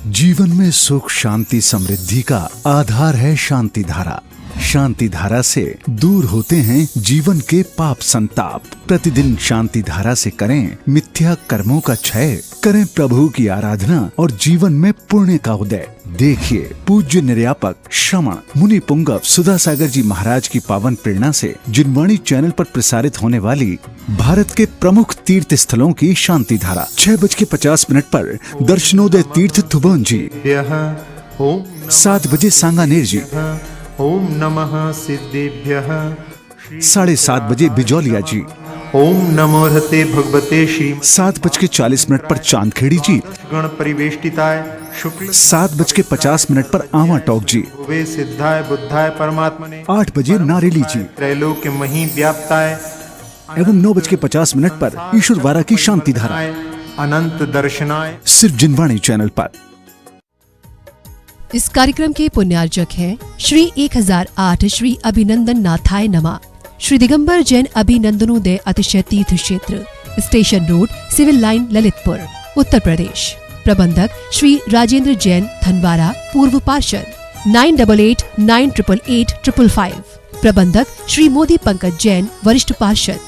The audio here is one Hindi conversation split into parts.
जीवन में सुख शांति समृद्धि का आधार है शांति धारा। शांति धारा से दूर होते हैं जीवन के पाप संताप। प्रतिदिन शांति धारा से करें मिथ्या कर्मों का क्षय, करें प्रभु की आराधना और जीवन में पुण्य का उदय। देखिए पूज्य निर्यापक श्रमण मुनि पुंगव सुधा सागर जी महाराज की पावन प्रेरणा से जिनवाणी चैनल पर प्रसारित होने वाली भारत के प्रमुख तीर्थ स्थलों की शांति धारा 6:50 पर दर्शनोदय तीर्थ थुबोन जी, 7 बजे सांगानेर जी, ओम नमः सिद्धेभ्यः, 7:30 बजे बिजौलिया जी, ओम नमो हते भगवते श्री 7:40 पर चांदखेड़ी जी, गण परिवेष्टिताय शुक्ल 7:50 पर आवा टोक जी, वे सिद्धाय बुद्धाय परमात्मने 8 बजे नारेली जी त्रैलोक्य मही व्याप्ताय एवं 9:50 पर ईश्वरवारा की शांति धारा अनंत दर्शनाय सिर्फ जिनवाणी चैनल पर। इस कार्यक्रम के पुण्यार्जक हैं श्री 1008 श्री अभिनंदन नाथाय नमः, श्री दिगंबर जैन अभिनंदनोदय अतिशय तीर्थ क्षेत्र, station road, civil line, Lalitpur, Uttar Pradesh. प्रबंधक श्री राजेंद्र जैन धनवारा, पूर्व पार्षद, 9889888555। प्रबंधक श्री मोदी पंकज जैन, वरिष्ठ पार्षद,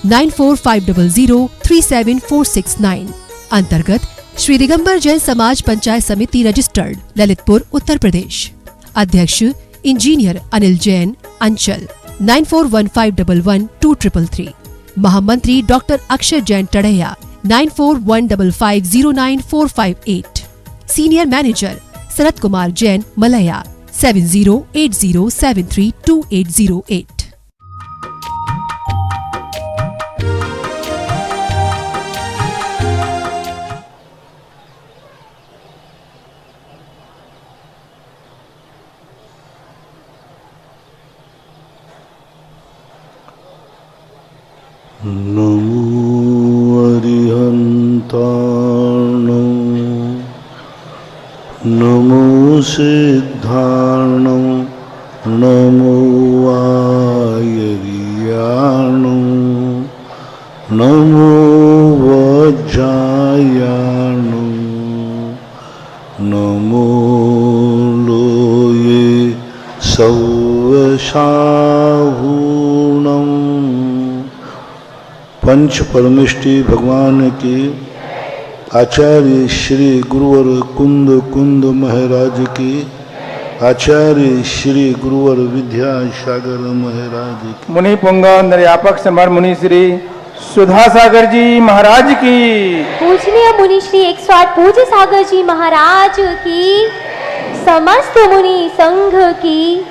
9450037469। अंतर्गत श्री दिगंबर जैन समाज पंचायत समिति रजिस्टर्ड, ललितपुर, उत्तर प्रदेश। अध्यक्ष इंजीनियर अनिल जैन, अंचल, 9415112333। महामंत्री doctor Akshay Jain Tadaiya, 9415509458। Senior manager Sharad Kumar Jain, Malaya, 7080732808। नमो अरिहन्तार्णं, नमो सिद्धार्णं, नमो आयर्याणं, नमो वज्रायाणं, नमो लोये सौवशाहूणं। पंच परमेष्टि भगवान की आचार्य श्री गुरुवर कुंद महाराज की, आचार्य श्री गुरुवर विद्यासागर महाराज की, मुनि पुंगव निर्यापक समर मुनि श्री सुधा सागर जी महाराज की, पूजनीय मुनि श्री 108 पूज्य सागर जी महाराज की, समस्त मुनि संघ की,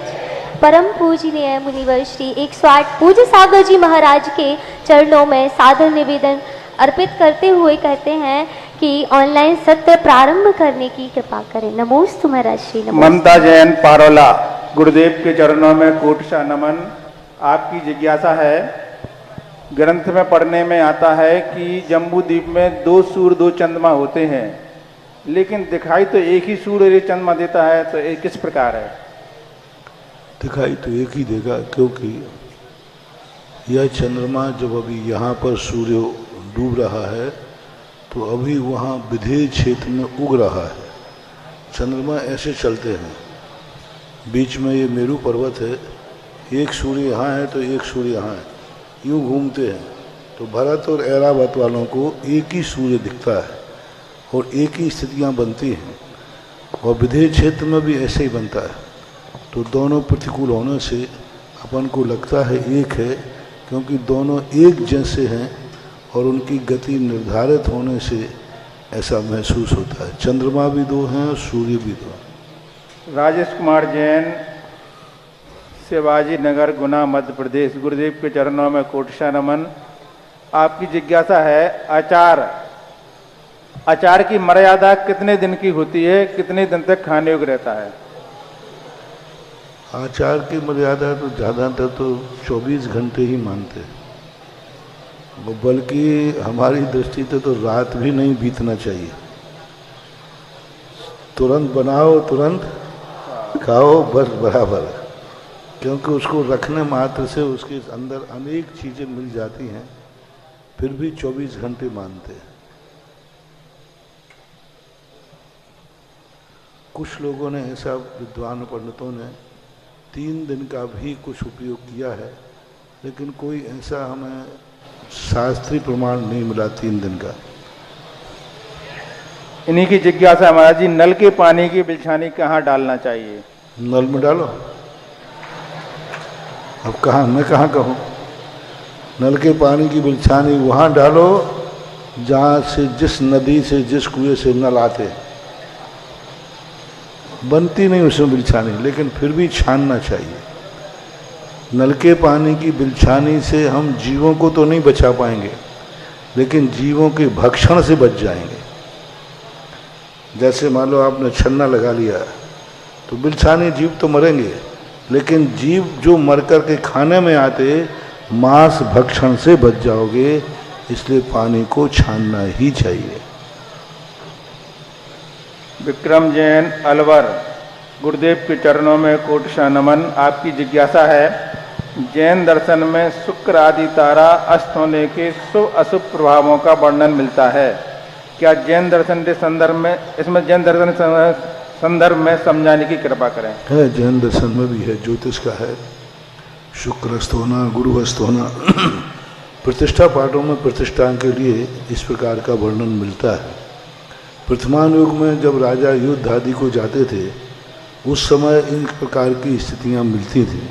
परम पूजनीय मुनिवर श्री 108 पूज्य सागर जी महाराज के चरणों में सादर निवेदन अर्पित करते हुए कहते हैं कि ऑनलाइन सत्र प्रारंभ करने की कृपा करें। नमोस्तु महाराज श्री। ममता जैन पारोला, गुरुदेव के चरणों में कोटशा नमन। आपकी जिज्ञासा है, ग्रंथ में पढ़ने में आता है कि जम्बू द्वीप में 2 सूर्य 2 चंद्रमा होते हैं, लेकिन दिखाई तो एक ही सूर्य चंद्रमा देता है, तो ये किस प्रकार है? दिखाई तो एक ही देगा, क्योंकि यह चंद्रमा जब अभी यहाँ पर सूर्य डूब रहा है तो अभी वहाँ विधेय क्षेत्र में उग रहा है। चंद्रमा ऐसे चलते हैं, बीच में ये मेरू पर्वत है, एक सूर्य यहाँ है तो एक सूर्य यहाँ है, यूँ घूमते हैं। तो भरत और ऐरावत वालों को एक ही सूर्य दिखता है और एक ही स्थितियाँ बनती हैं, और विधेय क्षेत्र में भी ऐसे ही बनता है। तो दोनों प्रतिकूल होने से अपन को लगता है एक है, क्योंकि दोनों एक जैसे हैं और उनकी गति निर्धारित होने से ऐसा महसूस होता है। चंद्रमा भी 2 हैं और सूर्य भी 2 हैं। राजेश कुमार जैन, शिवाजी नगर, गुना, मध्य प्रदेश। गुरुदेव के चरणों में कोटशा नमन। आपकी जिज्ञासा है, अचार की मर्यादा कितने दिन की होती है, कितने दिन तक खाने योग्य रहता है? आचार की मर्यादा तो ज़्यादातर तो 24 घंटे ही मानते हैं, बल्कि हमारी दृष्टि से तो रात भी नहीं बीतना चाहिए। तुरंत बनाओ, तुरंत खाओ, बस बराबर है, क्योंकि उसको रखने मात्र से उसके अंदर अनेक चीज़ें मिल जाती हैं, फिर भी 24 घंटे मानते हैं। कुछ लोगों ने ऐसा, विद्वान पंडितों ने 3 दिन का भी कुछ उपयोग किया है, लेकिन कोई ऐसा हमें शास्त्रीय प्रमाण नहीं मिला 3 दिन का। इन्हीं की जिज्ञासा है महाराज जी, नल के पानी की बिलछानी कहाँ डालना चाहिए? नल में डालो। अब कहाँ, मैं कहाँ कहूँ? नल के पानी की बिलछानी वहाँ डालो जहाँ से, जिस नदी से, जिस कुएं से नल आते। बनती नहीं उसमें बिलछानी, लेकिन फिर भी छानना चाहिए। नल के पानी की बिलछानी से हम जीवों को तो नहीं बचा पाएंगे, लेकिन जीवों के भक्षण से बच जाएंगे। जैसे मान लो आपने छन्ना लगा लिया तो बिलछानी, जीव तो मरेंगे, लेकिन जीव जो मर कर के खाने में आते, मांस भक्षण से बच जाओगे। इसलिए पानी को छानना ही चाहिए। विक्रम जैन अलवर, गुरुदेव के चरणों में कोटि नमन। आपकी जिज्ञासा है, जैन दर्शन में शुक्र आदि तारा अस्त होने के शुभ अशुभ प्रभावों का वर्णन मिलता है। क्या जैन दर्शन के संदर्भ में, इसमें जैन दर्शन संदर्भ में समझाने की कृपा करें? है, जैन दर्शन में भी है, ज्योतिष का है, शुक्र अस्त होना, गुरु अस्त होना। प्रतिष्ठा पाठों में प्रतिष्ठा के लिए इस प्रकार का वर्णन मिलता है। वर्तमान युग में जब राजा युद्ध आदि को जाते थे, उस समय इन प्रकार की स्थितियां मिलती थी,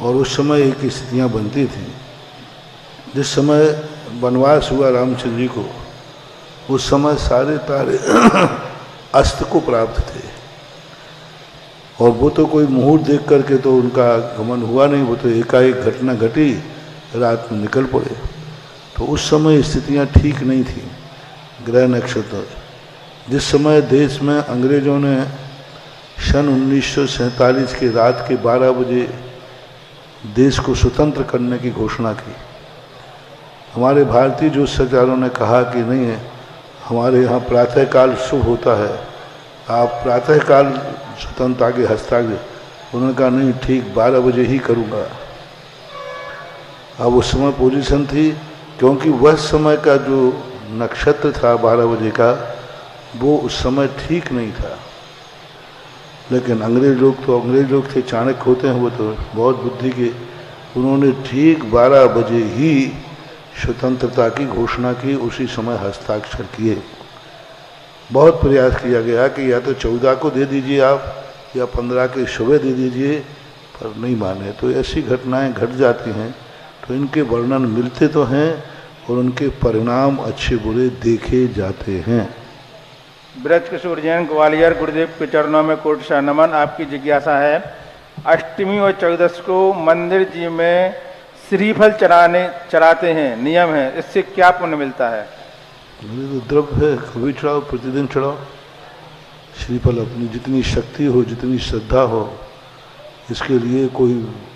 और उस समय एक स्थितियां बनती थी। जिस समय वनवास हुआ रामचंद्र जी को, उस समय सारे तारे अस्त को प्राप्त थे, और वो तो कोई मुहूर्त देख करके तो उनका गमन हुआ नहीं, वो तो एकाएक घटना घटी, रात में निकल पड़े। तो उस समय स्थितियां ठीक नहीं थी, ग्रह नक्षत्र। जिस समय देश में अंग्रेजों ने सन 1947 के रात के 12 बजे देश को स्वतंत्र करने की घोषणा की, हमारे भारतीय ज्योतिषाचार्यों ने कहा कि नहीं है, हमारे यहाँ प्रातःकाल शुभ होता है, आप प्रातःकाल स्वतंत्रता के हस्ताक्षर। उन्होंने कहा नहीं, ठीक 12 बजे ही करूँगा। अब उस समय पोजीशन थी, क्योंकि वह समय का जो नक्षत्र था 12 बजे का, वो उस समय ठीक नहीं था। लेकिन अंग्रेज लोग थे, चाणक्य होते हैं, वो तो बहुत बुद्धि के, उन्होंने ठीक 12 बजे ही स्वतंत्रता की घोषणा की, उसी समय हस्ताक्षर किए। बहुत प्रयास किया गया कि या तो 14 को दे दीजिए आप, या 15 के सुबह दे दीजिए, पर नहीं माने। तो ऐसी घटनाएं घट जाती हैं। तो इनके वर्णन मिलते तो हैं, और उनके परिणाम अच्छे बुरे देखे जाते हैं। ब्रज किशोर जैन ग्वालियर, गुरुदेव के चरणों में कोटि नमन। आपकी जिज्ञासा है, अष्टमी और चौदस को मंदिर जी में श्रीफल चढ़ाते हैं, नियम है, इससे क्या पुण्य मिलता है? तो द्रव्य है, कभी चढ़ाओ, प्रतिदिन चढ़ाओ श्रीफल। अपनी जितनी शक्ति हो, जितनी श्रद्धा हो, इसके लिए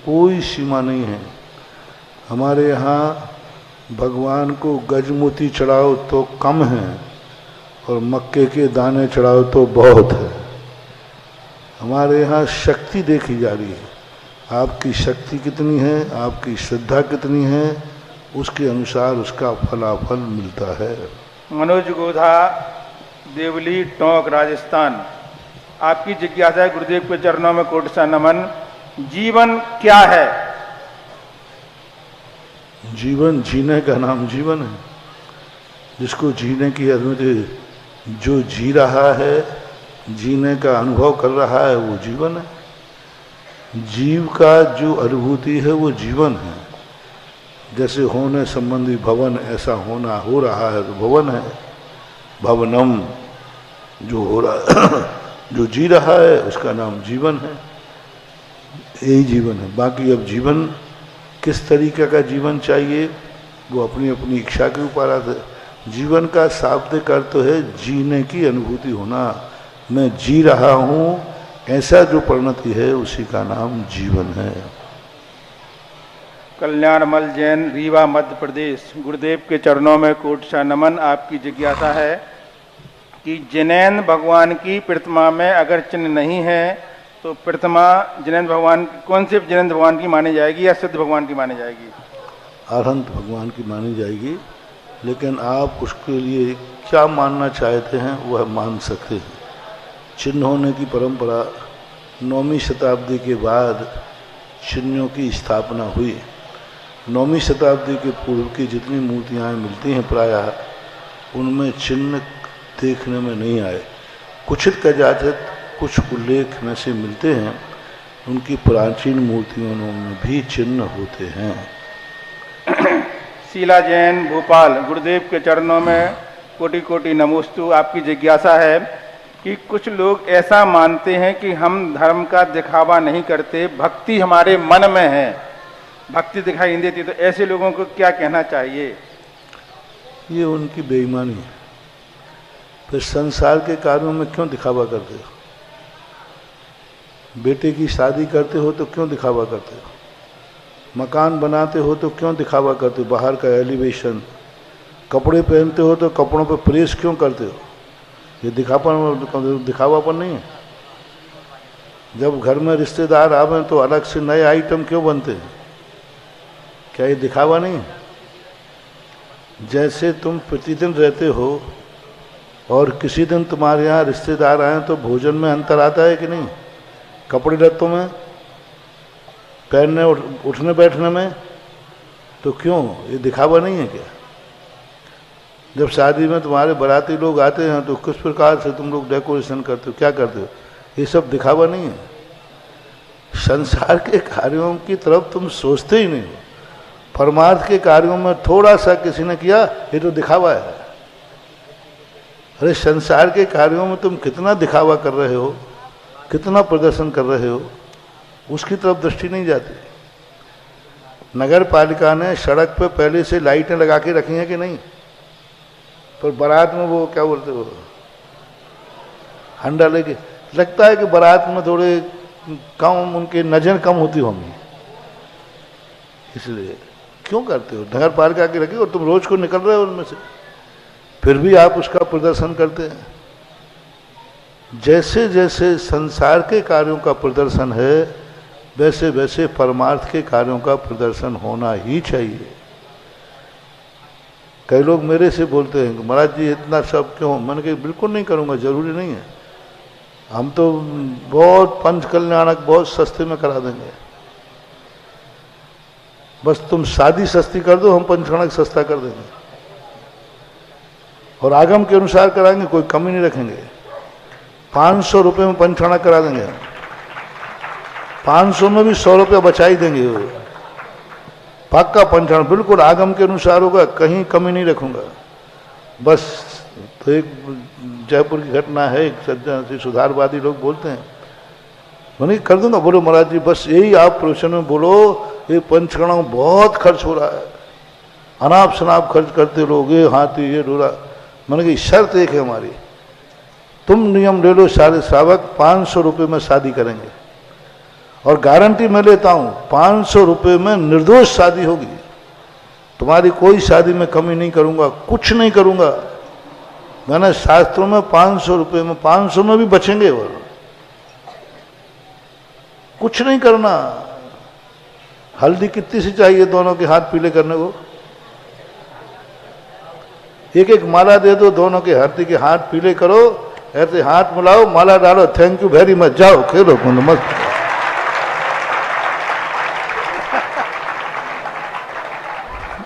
कोई सीमा नहीं है। हमारे यहाँ भगवान को गजमोती चढ़ाओ तो कम है, और मक्के के दाने चढ़ाओ तो बहुत है। हमारे यहाँ शक्ति देखी जा रही है, आपकी शक्ति कितनी है, आपकी श्रद्धा कितनी है, उसके अनुसार उसका फलाफल मिलता है। मनोज गोधा, देवली, टोंक, राजस्थान। आपकी जिज्ञासा है, गुरुदेव के चरणों में कोटि नमन। जीवन क्या है? जीवन, जीने का नाम जीवन है। जिसको जीने की अनुमति, जो जी रहा है, जीने का अनुभव कर रहा है, वो जीवन है। जीव का जो अनुभूति है वो जीवन है। जैसे होने संबंधी भवन, ऐसा होना हो रहा है तो भवन है। भवनम, जो हो रहा जो जी रहा है, उसका नाम जीवन है। यही जीवन है। बाकी अब जीवन किस तरीके का जीवन चाहिए, वो अपनी अपनी इच्छा के ऊपर आता है। जीवन का शाब्दिक अर्थ तो है जीने की अनुभूति होना। मैं जी रहा हूँ, ऐसा जो परिणति है, उसी का नाम जीवन है। कल्याणमल जैन, रीवा, मध्य प्रदेश। गुरुदेव के चरणों में कोटि नमन। आपकी जिज्ञासा है कि जिनेन्द्र भगवान की प्रतिमा में अगर चिन्ह नहीं है तो प्रतिमा जिनेन्द्र भगवान, कौन से जिनेन्द्र भगवान की मानी जाएगी या सिद्ध भगवान की मानी जाएगी? अरहंत भगवान की मानी जाएगी, लेकिन आप उसके लिए क्या मानना चाहते हैं वह मान सकते हैं। चिन्ह होने की परंपरा 9वीं शताब्दी के बाद चिन्हों की स्थापना हुई। 9वीं शताब्दी के पूर्व की जितनी मूर्तियाँ मिलती हैं प्रायः उनमें चिन्ह देखने में नहीं आए। कुछित कदाचित कुछ उल्लेख में से मिलते हैं, उनकी प्राचीन मूर्तियों में भी चिन्ह होते हैं। शीला जैन भोपाल, गुरुदेव के चरणों में कोटि कोटि नमोस्तु। आपकी जिज्ञासा है कि कुछ लोग ऐसा मानते हैं कि हम धर्म का दिखावा नहीं करते, भक्ति हमारे मन में है, भक्ति दिखाई नहीं देती, तो ऐसे लोगों को क्या कहना चाहिए? ये उनकी बेईमानी है। फिर संसार के कार्यों में क्यों दिखावा करते हो? बेटे की शादी करते हो तो क्यों दिखावा करते हो? मकान बनाते हो तो क्यों दिखावा करते हो? बाहर का एलिवेशन। कपड़े पहनते हो तो कपड़ों पे प्रेस क्यों करते हो? ये दिखावापन नहीं है। जब घर में रिश्तेदार आवे तो अलग से नए आइटम क्यों बनते हैं? क्या ये दिखावा नहीं है? जैसे तुम प्रतिदिन रहते हो और किसी दिन तुम्हारे यहाँ रिश्तेदार आए तो भोजन में अंतर आता है कि नहीं? कपड़े लत्तों में, पहनने उठने बैठने में, तो क्यों? ये दिखावा नहीं है क्या? जब शादी में तुम्हारे बाराती लोग आते हैं तो किस प्रकार से तुम लोग डेकोरेशन करते हो, क्या करते हो? ये सब दिखावा नहीं है। संसार के कार्यों की तरफ तुम सोचते ही नहीं हो। परमार्थ के कार्यों में थोड़ा सा किसी ने किया, ये तो दिखावा है। अरे संसार के कार्यों में तुम कितना दिखावा कर रहे हो, कितना प्रदर्शन कर रहे हो, उसकी तरफ दृष्टि नहीं जाती। नगर पालिका ने सड़क पे पहले से लाइटें लगा के रखी हैं कि नहीं? पर बारात में वो क्या बोलते हो, हंडा लेके, लगता है कि बारात में थोड़े कम, उनके नजर कम होती होंगी, इसलिए क्यों करते हो? नगर पालिका की रखी और तुम रोज को निकल रहे हो उनमें से, फिर भी आप उसका प्रदर्शन करते हैं। जैसे जैसे संसार के कार्यों का प्रदर्शन है वैसे वैसे परमार्थ के कार्यों का प्रदर्शन होना ही चाहिए। कई लोग मेरे से बोलते हैं कि महाराज जी इतना सब क्यों? मैंने कहा बिल्कुल नहीं करूँगा, जरूरी नहीं है। हम तो बहुत पंच कल्याणक बहुत सस्ते में करा देंगे, बस तुम शादी सस्ती कर दो, हम पंचकणक सस्ता कर देंगे और आगम के अनुसार कराएंगे, कोई कमी नहीं रखेंगे। 500 रुपये में पंचकणक करा देंगे, 500 में भी 100 रुपया बचा ही देंगे। पक्का पंचकणक बिल्कुल आगम के अनुसार होगा, कहीं कमी नहीं रखूंगा। बस तो एक जयपुर की घटना है, एक सज्जन से सुधारवादी लोग बोलते हैं, मैंने कर दूंगा। बोलो महाराज जी बस यही आप प्रवचन में बोलो, ये पंचकणक बहुत खर्च हो रहा है, अनाप शनाप खर्च करते लोग, ये हाथी ये डोरा। मैंने कहा शर्त एक है हमारी, तुम नियम ले लो, सारे श्रावक 500 रुपये में शादी करेंगे और गारंटी मैं लेता हूं 500 रुपये में निर्दोष शादी होगी, तुम्हारी कोई शादी में कमी नहीं करूंगा, कुछ नहीं करूंगा। मैंने शास्त्रों में 500 रुपये में 500 में भी बचेंगे और कुछ नहीं करना। हल्दी कितनी सी चाहिए दोनों के हाथ पीले करने को? एक एक माला दे दो, दोनों के हल्दी के हाथ पीले करो, ऐसे हाथ मिलाओ, माला डालो, थैंक यू वेरी मच, जाओ खेलो कुंद मस्त।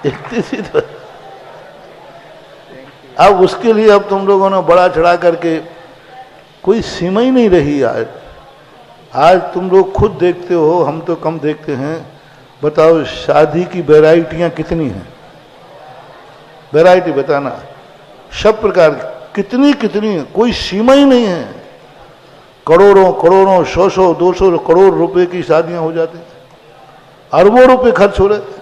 इतनी सी तो अब उसके लिए अब तुम लोगों ने बड़ा चढ़ा करके कोई सीमा ही नहीं रही। आज तुम लोग खुद देखते हो, हम तो कम देखते हैं। बताओ शादी की वैरायटियां कितनी हैं? वैरायटी बताना, सब प्रकार कितनी कितनी है, कोई सीमा ही नहीं है। करोड़ों करोड़ों 100 200 करोड़ रुपए की शादियां हो जाती, अरबों रुपए खर्च हो रहे,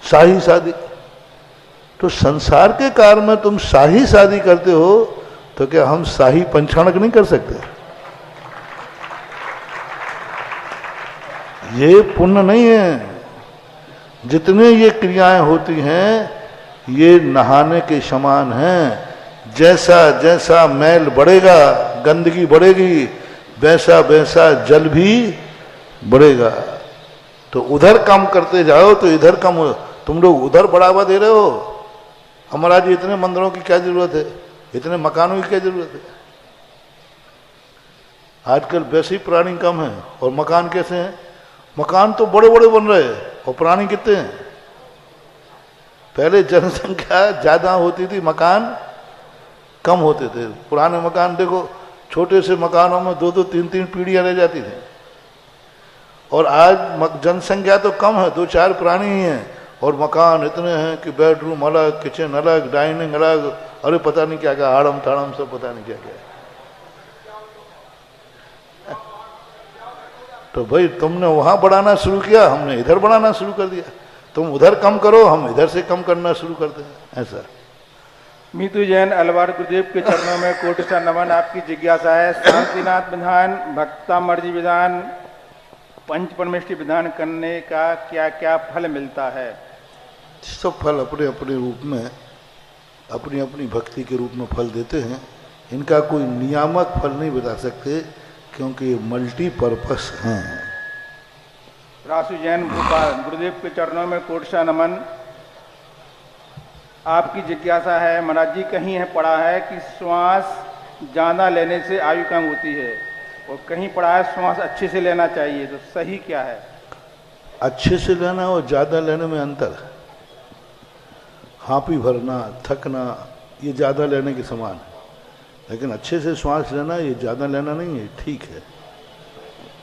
शाही शादी। तो संसार के कार्य में तुम शाही शादी करते हो तो क्या हम शाही पंचकणक नहीं कर सकते? ये पुण्य नहीं है। जितने ये क्रियाएं होती हैं ये नहाने के समान हैं। जैसा जैसा मैल बढ़ेगा, गंदगी बढ़ेगी, वैसा वैसा जल भी बढ़ेगा। तो उधर कम करते जाओ तो इधर कम हो। तुम लोग उधर बढ़ावा दे रहे हो। हमारा जी इतने मंदिरों की क्या जरूरत है, इतने मकानों की क्या जरूरत है? आजकल वैसे ही प्राणी कम है और मकान कैसे हैं? मकान तो बड़े बड़े बन रहे हैं और प्राणी कितने हैं? पहले जनसंख्या ज्यादा होती थी, मकान कम होते थे। पुराने मकान देखो, छोटे से मकानों में 2-2, 3-3 पीढ़ियां रह जाती थी। और आज जनसंख्या तो कम है, 2-4 प्राणी ही हैं और मकान इतने हैं कि बेडरूम अलग, किचन अलग, डाइनिंग अलग, अरे पता नहीं क्या क्या, आड़म ताड़म सब पता नहीं क्या क्या। तो भाई तुमने वहां बढ़ाना शुरू किया, हमने इधर बढ़ाना शुरू कर दिया। तुम उधर कम करो, हम इधर से कम करना शुरू करते हैं, ऐसा। मीतू जैन अलवार गुरुदेव के चरणों में कोटि सा नमन। आपकी जिज्ञासा है, शांतिनाथ विधान, भक्तामर्जी विधान, पंच परमेष्टि विधान करने का क्या क्या फल मिलता है? सब फल अपने अपने रूप में, अपनी अपनी भक्ति के रूप में फल देते हैं। इनका कोई नियामक फल नहीं बता सकते क्योंकि ये मल्टीपर्पस हैं। रासु जैन भोपाल, गुरुदेव के चरणों में कोटि सा नमन। आपकी जिज्ञासा है, महाराज जी कहीं है पढ़ा है कि श्वास ज़्यादा लेने से आयु कम होती है और कहीं पढ़ा है श्वास अच्छे से लेना चाहिए, तो सही क्या है? अच्छे से लेना और ज़्यादा लेने में अंतर है। हाँपी भरना, थकना, ये ज़्यादा लेने के समान है, लेकिन अच्छे से श्वास लेना ये ज़्यादा लेना नहीं है, ठीक है।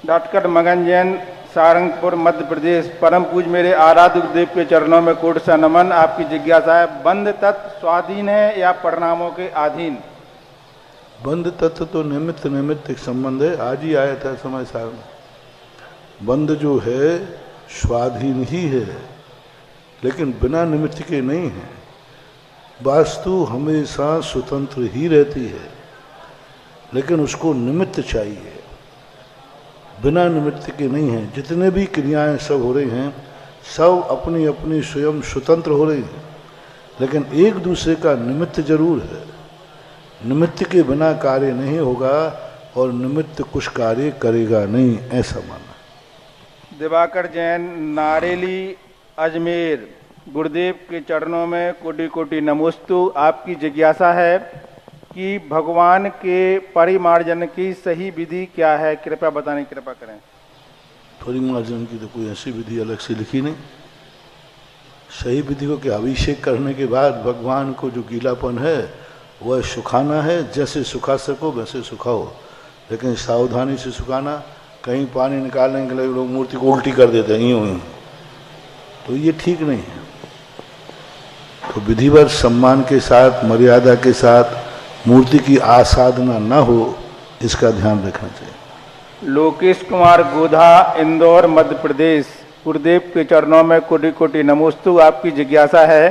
डॉक्टर मगन जैन, सारंगपुर मध्य प्रदेश, परम पूज मेरे आराध्य गुरुदेव के चरणों में कोटि सा नमन। आपकी जिज्ञासा है, बंध तत्व स्वाधीन है या परिणामों के अधीन? बंध तत्व तो निमित्त निमित्त एक संबंध है, आज ही आया था समय सार में। बंध जो है स्वाधीन ही है, लेकिन बिना निमित्त के नहीं है। वास्तु हमेशा स्वतंत्र ही रहती है, लेकिन उसको निमित्त चाहिए, बिना निमित्त के नहीं है। जितने भी क्रियाएं सब हो रही हैं, सब अपनी अपनी स्वयं स्वतंत्र हो रही हैं, लेकिन एक दूसरे का निमित्त जरूर है। निमित्त के बिना कार्य नहीं होगा और निमित्त कुछ कार्य करेगा नहीं, ऐसा माना। दिवाकर जैन, नारेली, अजमेर, गुरुदेव के चरणों में कोटि कोटि नमोस्तु। आपकी जिज्ञासा है कि भगवान के परिमार्जन की सही विधि क्या है, कृपया बताने की कृपा करें। परिमार्जन की तो कोई ऐसी विधि अलग से लिखी नहीं। सही विधि को कि अभिषेक करने के बाद भगवान को जो गीलापन है वह सुखाना है, जैसे सुखा सको वैसे सुखाओ, लेकिन सावधानी से सुखाना। कहीं पानी निकालने के लिए लोग मूर्ति को उल्टी कर देते हैं यूं ही, तो ये ठीक नहीं है। तो विधिवत सम्मान के साथ, मर्यादा के साथ मूर्ति की आसाधना न हो, इसका ध्यान रखना चाहिए। लोकेश कुमार गोधा, इंदौर मध्य प्रदेश, गुरुदेव के चरणों में कोटि कोटि नमोस्तु। आपकी जिज्ञासा है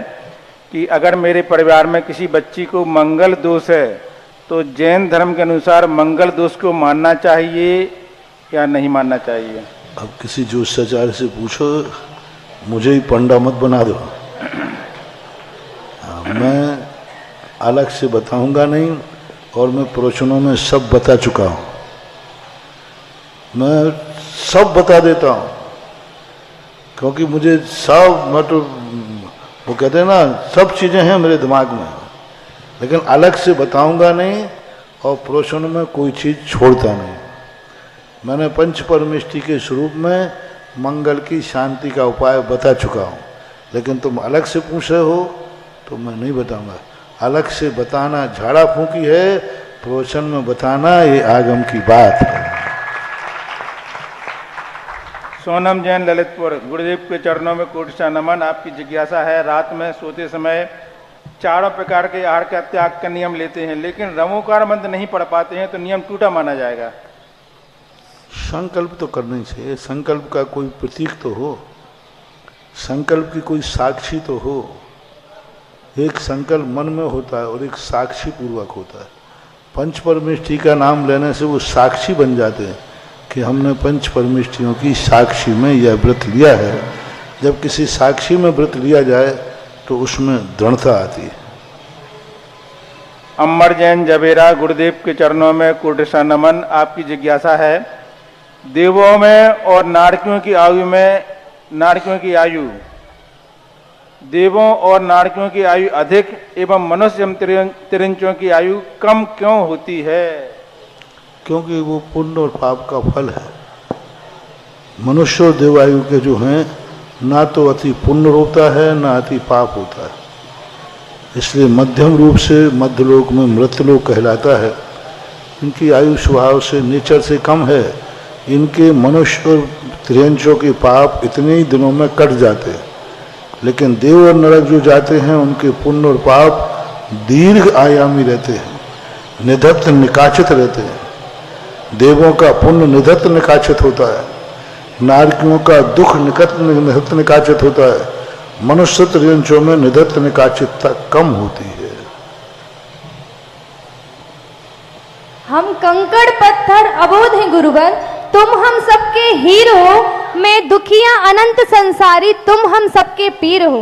कि अगर मेरे परिवार में किसी बच्ची को मंगल दोष है तो जैन धर्म के अनुसार मंगल दोष को मानना चाहिए या नहीं मानना चाहिए? अब किसी ज्योतिषाचार्य से पूछो, मुझे ही पंडा मत बना दो। मैं अलग से बताऊंगा नहीं, और मैं प्रवचनों में सब बता चुका हूं। मैं सब बता देता हूं क्योंकि मुझे सब, मतलब वो कहते हैं ना, सब चीजें हैं मेरे दिमाग में, लेकिन अलग से बताऊंगा नहीं और प्रवचन में कोई चीज छोड़ता नहीं। मैंने पंच परमेष्टि के स्वरूप में मंगल की शांति का उपाय बता चुका हूं, लेकिन तुम अलग से पूछ रहे हो तो मैं नहीं बताऊंगा। अलग से बताना झाड़ा फूंकी है, प्रवचन में बताना ये आगम की बात है। सोनम जैन, ललितपुर, गुरुदेव के चरणों में कोटि सा नमन। आपकी जिज्ञासा है, रात में सोते समय चारों प्रकार के आहार का त्याग का नियम लेते हैं, लेकिन रमोकार मंत्र नहीं पढ़ पाते हैं, तो नियम टूटा माना जाएगा? संकल्प तो करना ही चाहिए। संकल्प का कोई प्रतीक तो हो, संकल्प की कोई साक्षी तो हो। एक संकल्प मन में होता है और एक साक्षी पूर्वक होता है। पंच परमेष्टि का नाम लेने से वो साक्षी बन जाते हैं कि हमने पंच परमेष्टियों की साक्षी में यह व्रत लिया है। जब किसी साक्षी में व्रत लिया जाए तो उसमें दृढ़ता आती है। अमर जैन, जबेरा, गुरुदेव के चरणों में कोटि सा नमन। आपकी जिज्ञासा है, देवों में और नारकियों की आयु में, देवों और नारकियों की आयु अधिक एवं मनुष्य एवं तिरंचों की आयु कम क्यों होती है? क्योंकि वो पुण्य और पाप का फल है। मनुष्य और देवायु के जो हैं ना तो अति पुण्य होता है ना अति पाप होता है, इसलिए मध्यम रूप से मध्यलोक में मृतलोक कहलाता है। इनकी आयु स्वभाव से नेचर से कम है, इनके मनुष्य और त्रियंचों के पाप इतने ही दिनों में कट जाते हैं, लेकिन देव और नरक जो जाते हैं उनके पुण्य और पाप दीर्घ आयामी रहते हैं, निधत्त निकाचित रहते हैं। देवों का पुण्य निधत्त निकाचित होता है, नारकियों का दुख निधत्त निकाचित होता है, मनुष्य त्रियंचों में निधत्त निकाचितता कम होती है। हम कंकड़ पत्थर अबोध हैं गुरुवर, तुम हम सबके हीरो हो। मैं दुखिया अनंत संसारी, तुम हम सबके पीर हो।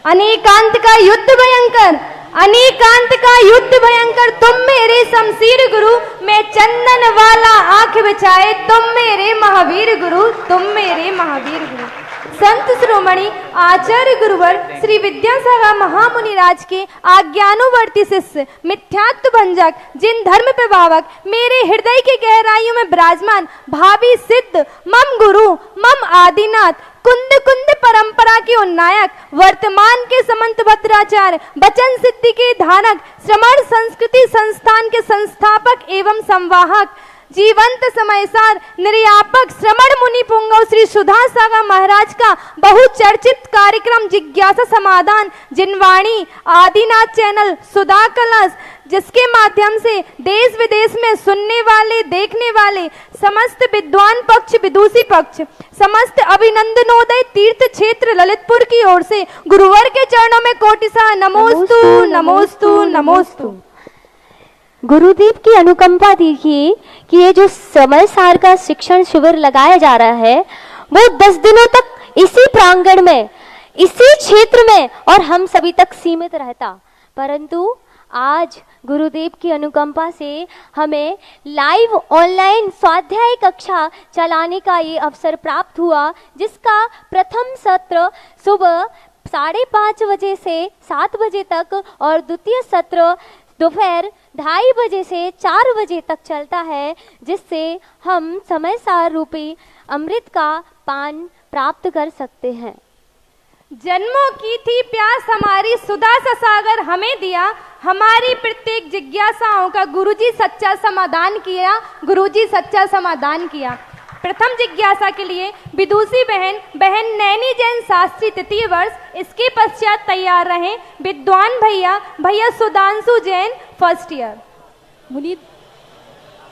अनेकांत का युद्ध भयंकर, अनेकांत का युद्ध भयंकर, तुम मेरे शमशीर गुरु। मैं चंदन वाला आंख बिछाए, तुम मेरे महावीर गुरु, तुम मेरे महावीर गुरु। संत शिरोमणि आचार्य गुरुवर श्री विद्यासागर महामुनि राज के आज्ञानुवर्ती शिष्य मिथ्यात्व भंजक, जिन धर्म प्रभावक, मेरे हृदय के गहराइयों में विराजमान भावी सिद्ध मम गुरु मम आदिनाथ, कुंद कुंद परंपरा के उन्नायक, वर्तमान के समंत भद्राचार्य, वचन सिद्धि के धारक, श्रमण संस्कृति संस्थान के संस्थापक एवं संवाहक, जीवंत समयसार निर्यापक श्रमण मुनि पुंगव श्री सुधा सागर महाराज का बहुचर्चित कार्यक्रम जिज्ञासा समाधान, जिनवाणी आदिनाथ चैनल सुधा कलश, जिसके माध्यम से देश विदेश में सुनने वाले देखने वाले समस्त विद्वान पक्ष विदुषी पक्ष, समस्त अभिनंदनोदय तीर्थ क्षेत्र ललितपुर की ओर से गुरुवर के चरणों में कोटिसा नमोस्तु नमोस्तु नमोस्तु। गुरुदेव की अनुकंपा देखिए कि ये जो समय सार का शिक्षण शिविर लगाया जा रहा है वो 10 दिनों तक इसी प्रांगण में, इसी क्षेत्र में और हम सभी तक सीमित रहता, परंतु आज गुरुदेव की अनुकंपा से हमें लाइव ऑनलाइन स्वाध्याय कक्षा चलाने का ये अवसर प्राप्त हुआ, जिसका प्रथम सत्र सुबह 5:30 बजे से 7 बजे तक और द्वितीय सत्र दोपहर 2:30 बजे से 4 बजे तक चलता है, जिससे हम समय सार रूपी अमृत का पान प्राप्त कर सकते हैं। जन्मों की थी प्यास हमारी, सुधा सा सागर हमें दिया, हमारी प्रत्येक जिज्ञासाओं का गुरुजी सच्चा समाधान किया, गुरुजी सच्चा समाधान किया। प्रथम जिज्ञासा के लिए विदुषी बहन नैनी जैन शास्त्री तृतीय वर्ष, इसके पश्चात तैयार रहें विद्वान भैया सुधांशु जैन फर्स्ट ईयर।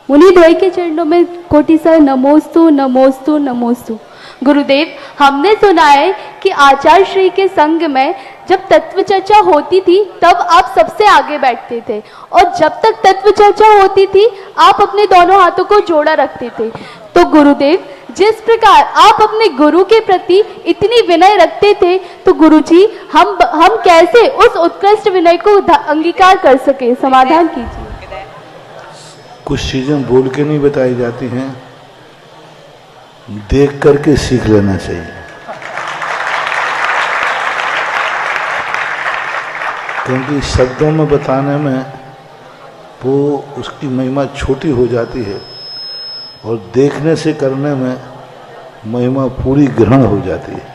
मुनि द्वय के चरणों में कोटि सर नमोस्तु नमोस्तु नमोस्तु। गुरुदेव, हमने सुना है कि आचार्य श्री के संग में जब तत्व चर्चा होती थी तब आप सबसे आगे बैठते थे, और जब तक तत्व चर्चा होती थी आप अपने दोनों हाथों को जोड़ा रखते थे। तो गुरुदेव, जिस प्रकार आप अपने गुरु के प्रति इतनी विनय रखते थे, तो गुरुजी हम कैसे उस उत्कृष्ट विनय को अंगीकार कर सके? समाधान कीजिए। कुछ चीजें बोल के नहीं बताई जाती हैं, देख करके सीख लेना चाहिए। क्योंकि शब्दों में बताने में वो उसकी महिमा छोटी हो जाती है और देखने से करने में महिमा पूरी ग्रहण हो जाती है।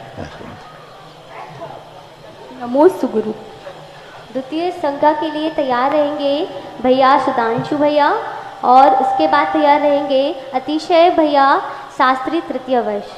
नमोस्तु गुरु। द्वितीय संख्या के लिए तैयार रहेंगे भैया सुधांशु भैया, और उसके बाद तैयार रहेंगे अतिशय भैया शास्त्री तृतीय वर्ष।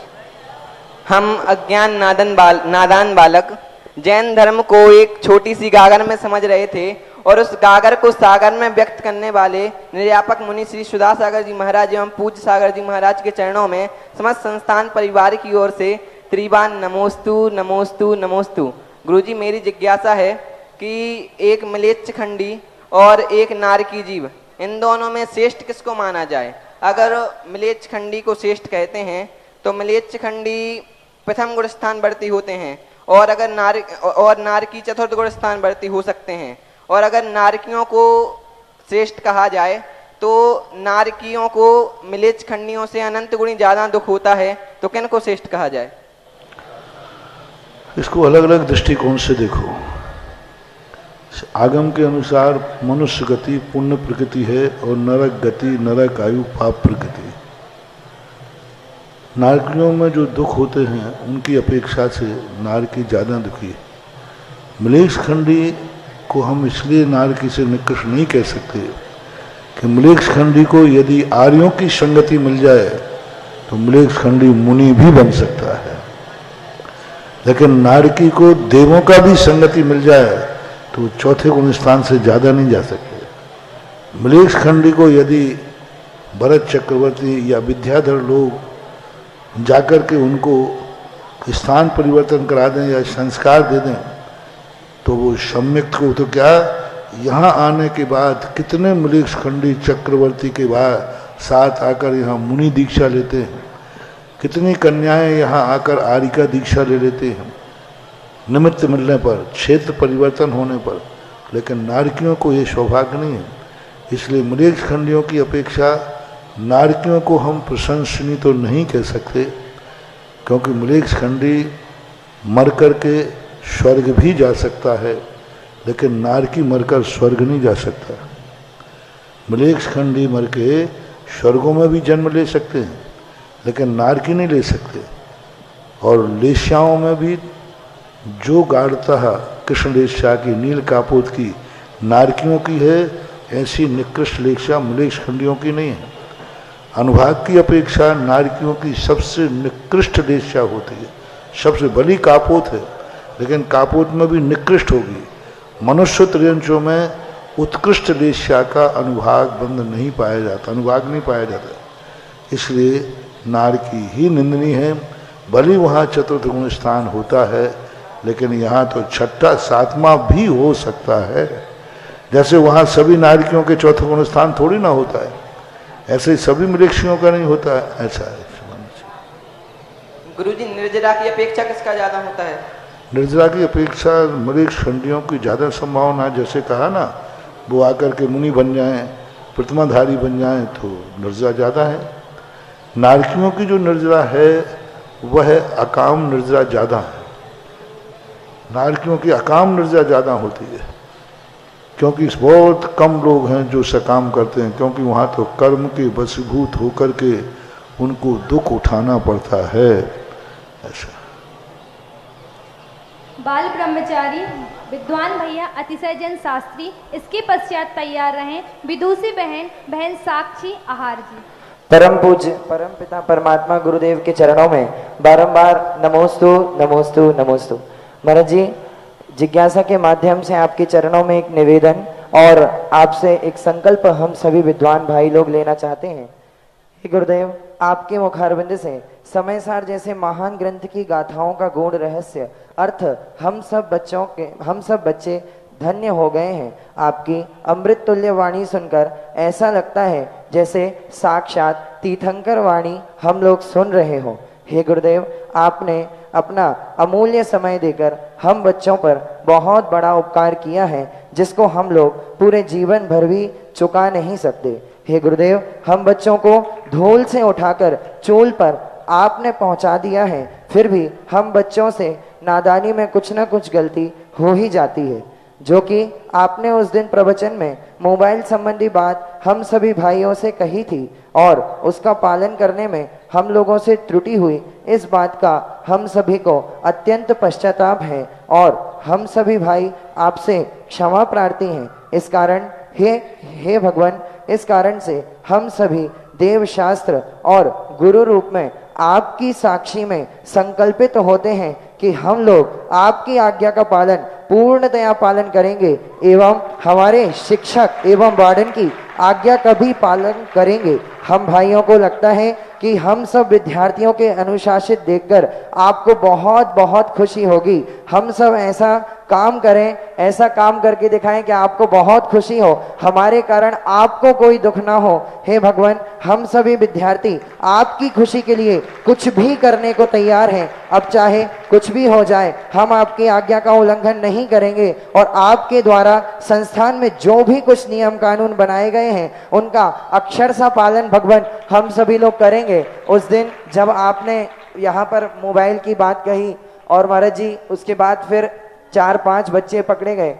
हम अज्ञान नादान बालक जैन धर्म को एक छोटी सी गागर में समझ रहे थे, और उस गागर को सागर में व्यक्त करने वाले निर्यापक मुनि श्री सुधा सागर जी महाराज एवं पूज्य सागर जी महाराज के चरणों में समस्त संस्थान परिवार की ओर से त्रिबान नमोस्तु नमोस्तु नमोस्तु। गुरुजी, मेरी जिज्ञासा है कि एक म्लेच्छ खंडी और एक नारकी जीव, इन दोनों में श्रेष्ठ किसको माना जाए? अगर म्लेच्छ खंडी को श्रेष्ठ कहते हैं तो म्लेच्छ खंडी प्रथम गुण स्थान वर्ती होते हैं, और अगर नारकी चतुर्थ गुण स्थान वर्ती हो सकते हैं, और अगर नारकियों को श्रेष्ठ कहा जाए तो नारकियों को म्लेच्छ खंडियों से अनंत गुणी ज्यादा दुख होता है, तो किन को श्रेष्ठ कहा जाए? इसको अलग अलग दृष्टिकोण से देखो। आगम के अनुसार मनुष्य गति पुण्य प्रकृति है और नरक गति नरक आयु पाप प्रकृति। नारकियों में जो दुख होते हैं उनकी अपेक्षा से नारकी ज़्यादा दुखी है। मलेच्छ खंडी को हम इसलिए नारकी से निकृष्ट नहीं कह सकते कि मलेच्छ खंडी को यदि आर्यों की संगति मिल जाए तो मलेच्छ खंडी मुनि भी बन सकता है, लेकिन नारकी को देवों का भी संगति मिल जाए तो चौथे गुण स्थान से ज़्यादा नहीं जा सकते। मलेच्छ खंडी को यदि भरत चक्रवर्ती या विद्याधर लोग जाकर के उनको स्थान परिवर्तन करा दें या संस्कार दे दें तो वो सम्यक को तो क्या यहाँ आने के बाद कितने मलेच्छ खंडी चक्रवर्ती के बाद साथ आकर यहाँ मुनि दीक्षा लेते हैं, कितनी कन्याएं यहाँ आकर आरिका दीक्षा ले लेते हैं निमित्त मिलने पर, क्षेत्र परिवर्तन होने पर। लेकिन नारकियों को ये सौभाग्य नहीं है, इसलिए मलेच्छ खंडियों की अपेक्षा नारकियों को हम प्रशंसनीय तो नहीं कह सकते, क्योंकि मलेच्छ खंडी मर कर के स्वर्ग भी जा सकता है, लेकिन नारकी मरकर स्वर्ग नहीं जा सकता। मलेच्छ खंडी मर के स्वर्गों में भी जन्म ले सकते हैं, लेकिन नारकी नहीं ले सकते। और लेश्याओं में भी जो गाढ़ता कृष्ण लेश्या की, नील कापोत की नारकियों की है, ऐसी निकृष्ट लेश्या मलेच्छ खंडियों की नहीं है। अनुभाग की अपेक्षा नारकियों की सबसे निकृष्ट लेश्या होती है, सबसे भली कापोत है, लेकिन कापोत में भी निकृष्ट होगी। मनुष्य त्रियंशों में उत्कृष्ट लेश्या का अनुभाग बंध नहीं पाया जाता, अनुभाग नहीं पाया जाता, इसलिए नारकी ही निंदनीय है। भली वहाँ चतुर्थ गुण स्थान होता है, लेकिन यहाँ तो छठा सातवां भी हो सकता है। जैसे वहाँ सभी नारकियों के चौथे गुण स्थान थोड़ी ना होता है, ऐसे ही सभी मलेच्छियों का नहीं होता है, ऐसा है। गुरुजी, निर्जरा की अपेक्षा किसका ज्यादा होता है? निर्जरा की अपेक्षा मलेच्छ खंडियों की ज़्यादा संभावना, जैसे कहा ना, वो आकर के मुनि बन जाएं, प्रतिमाधारी बन जाएं तो निर्जरा ज़्यादा है। नारकियों की जो निर्जरा है वह अकाम निर्जरा ज़्यादा है। नारकियों की अकाम निर्जरा ज़्यादा होती है, क्योंकि बहुत कम लोग हैं जो सकाम करते हैं, क्योंकि वहाँ तो कर्म के वशीभूत होकर के उनको दुख उठाना पड़ता है। ऐसा बाल ब्रह्मचारी विद्वान भैया अतिशय जन शास्त्री, इसके पश्चात तैयार रहें विदुषी बहन साक्षी आहार जी। परम पूज्य परम पिता परमात्मा गुरुदेव के चरणों में बारंबार नमोस्तु नमोस्तु नमोस्तु। महाराज जी, जिज्ञासा के माध्यम से आपके चरणों में एक निवेदन और आपसे एक संकल्प हम सभी विद्वान भाई लोग लेना चाहते हैं। हे गुरुदेव, आपके मुखारविंद से समय सार जैसे महान ग्रंथ की गाथाओं का गूढ़ रहस्य अर्थ हम सब बच्चे धन्य हो गए हैं। आपकी अमृत तुल्य वाणी सुनकर ऐसा लगता है जैसे साक्षात तीर्थंकर वाणी हम लोग सुन रहे हो। हे गुरुदेव, आपने अपना अमूल्य समय देकर हम बच्चों पर बहुत बड़ा उपकार किया है, जिसको हम लोग पूरे जीवन भर भी चुका नहीं सकते। हे गुरुदेव, हम बच्चों को धूल से उठाकर चूल पर आपने पहुंचा दिया है, फिर भी हम बच्चों से नादानी में कुछ ना कुछ गलती हो ही जाती है, जो कि आपने उस दिन प्रवचन में मोबाइल संबंधी बात हम सभी भाइयों से कही थी और उसका पालन करने में हम लोगों से त्रुटि हुई। इस बात का हम सभी को अत्यंत पश्चाताप है और हम सभी भाई आपसे क्षमा प्रार्थी हैं। इस कारण हे भगवान, इस कारण से हम सभी देव शास्त्र और गुरु रूप में आपकी साक्षी में संकल्पित होते हैं कि हम लोग आपकी आज्ञा का पालन पूर्णतया पालन करेंगे एवं हमारे शिक्षक एवं वार्डन की आज्ञा का भी पालन करेंगे। हम भाइयों को लगता है कि हम सब विद्यार्थियों के अनुशासित देखकर आपको बहुत बहुत खुशी होगी। हम सब ऐसा काम करें, ऐसा काम करके दिखाएं कि आपको बहुत खुशी हो, हमारे कारण आपको कोई दुख ना हो। हे भगवान, हम सभी विद्यार्थी आपकी खुशी के लिए कुछ भी करने को तैयार हैं। अब चाहे कुछ भी हो जाए, हम आपकी आज्ञा का उल्लंघन नहीं करेंगे और आपके द्वारा संस्थान में जो भी कुछ नियम कानून बनाए गए हैं उनका अक्षरशः पालन भगवान हम सभी लोग करेंगे। उस दिन जब आपने यहाँ पर मोबाइल की बात कही और महाराज जी उसके बाद फिर 4-5 बच्चे पकड़े गए,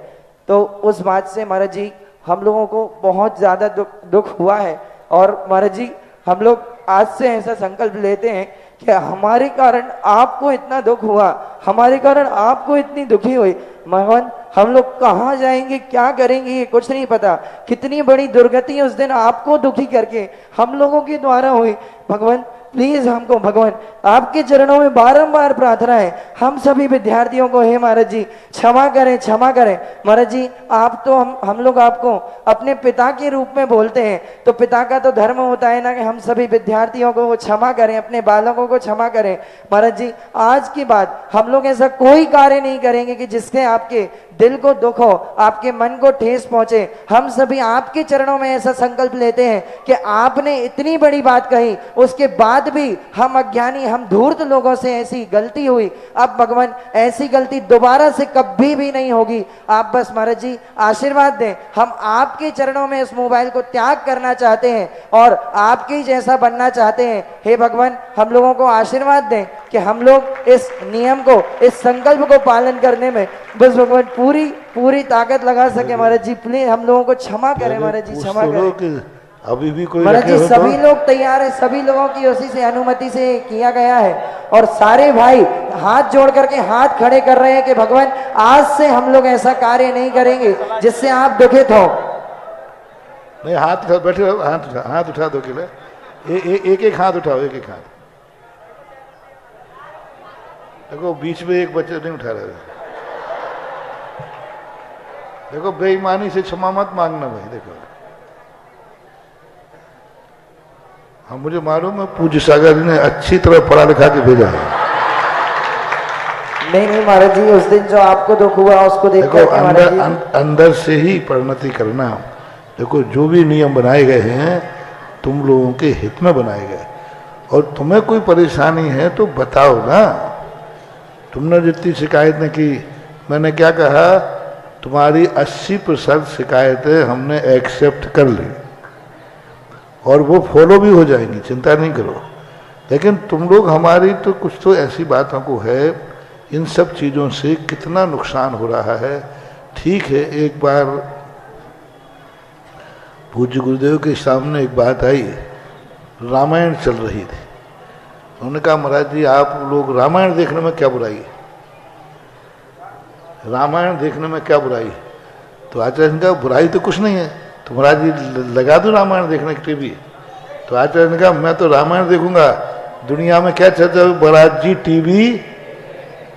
तो उस बात से महाराज जी हम लोगों को बहुत ज़्यादा दुख हुआ है। और महाराज जी हम लोग आज से ऐसा संकल्प लेते हैं कि हमारे कारण आपको इतना दुख हुआ, हमारे कारण आपको इतनी दुखी हुई, भगवान हम लोग कहाँ जाएंगे, क्या करेंगे, ये कुछ नहीं पता। कितनी बड़ी दुर्गति उस दिन आपको दुखी करके हम लोगों के द्वारा हुई। भगवान प्लीज हमको, भगवान आपके चरणों में बारंबार प्रार्थना है, हम सभी विद्यार्थियों को हे महाराज जी क्षमा करें, क्षमा करें। महाराज जी आप तो हम लोग आपको अपने पिता के रूप में बोलते हैं, तो पिता का तो धर्म होता है ना कि हम सभी विद्यार्थियों को वो क्षमा करें, अपने बालकों को क्षमा करें। महाराज जी आज के बाद हम लोग ऐसा कोई कार्य नहीं करेंगे कि जिससे आपके दिल को दुख हो, आपके मन को ठेस पहुंचे। हम सभी आपके चरणों में ऐसा संकल्प लेते हैं कि आपने इतनी बड़ी बात कही, उसके बाद भी हम अज्ञानी, हम धूर्त लोगों से ऐसी गलती हुई, अब भगवान ऐसी गलती दोबारा से कभी भी नहीं होगी। आप बस महाराज जी आशीर्वाद दें, हम आपके चरणों में इस मोबाइल को त्याग करना चाहते हैं और आपके ही जैसा बनना चाहते हैं। हे भगवान हम लोगों को आशीर्वाद दें कि हम लोग इस नियम को, इस संकल्प को पालन करने में बस भगवान पूरी ताकत लगा सके। महाराज जी प्लीज हम लोगों को क्षमा करें, महाराज जी क्षमा करें। अभी भी कोई महाराज जी सभी लोग तैयार है, सभी लोगों की उसी से अनुमति से किया गया है और सारे भाई हाथ जोड़ करके हाथ खड़े कर रहे हैं कि भगवान आज से हम लोग ऐसा कार्य नहीं करेंगे जिससे आप दुखित हो। नहीं हाथ उठा, बैठे रहो, हाथ उठा दो किले, एक एक हाथ उठाओ, एक एक हाथ। देखो बीच में एक बच्चे नहीं उठा रहे। देखो बेईमानी से क्षमा मत मांगना भाई। देखो हम, मुझे मालूम है पूज्य सागर जी ने अच्छी तरह पढ़ा लिखा के भेजा है। नहीं महाराज जी उस दिन जो आपको दुख हुआ उसको देख देखो अंदर से ही परिणति करना। देखो जो भी नियम बनाए गए हैं तुम लोगों के हित में बनाए गए, और तुम्हें कोई परेशानी है तो बताओ ना। तुमने जितनी शिकायतें की, मैंने क्या कहा, तुम्हारी 80% शिकायतें हमने एक्सेप्ट कर ली और वो फॉलो भी हो जाएंगी, चिंता नहीं करो। लेकिन तुम लोग हमारी तो कुछ तो ऐसी बातों को है, इन सब चीज़ों से कितना नुकसान हो रहा है। ठीक है, एक बार पूज्य गुरुदेव के सामने एक बात आई, रामायण चल रही थी। उन्होंने कहा महाराज जी आप लोग रामायण देखने में क्या बुराई है, रामायण देखने में क्या बुराई है। तो आचार्य ने कहा बुराई तो कुछ नहीं है, तो महाराज जी लगा दो रामायण देखने की टीवी। तो आचार्य ने कहा मैं तो रामायण देखूंगा, दुनिया में क्या चलता है महाराज जी टीवी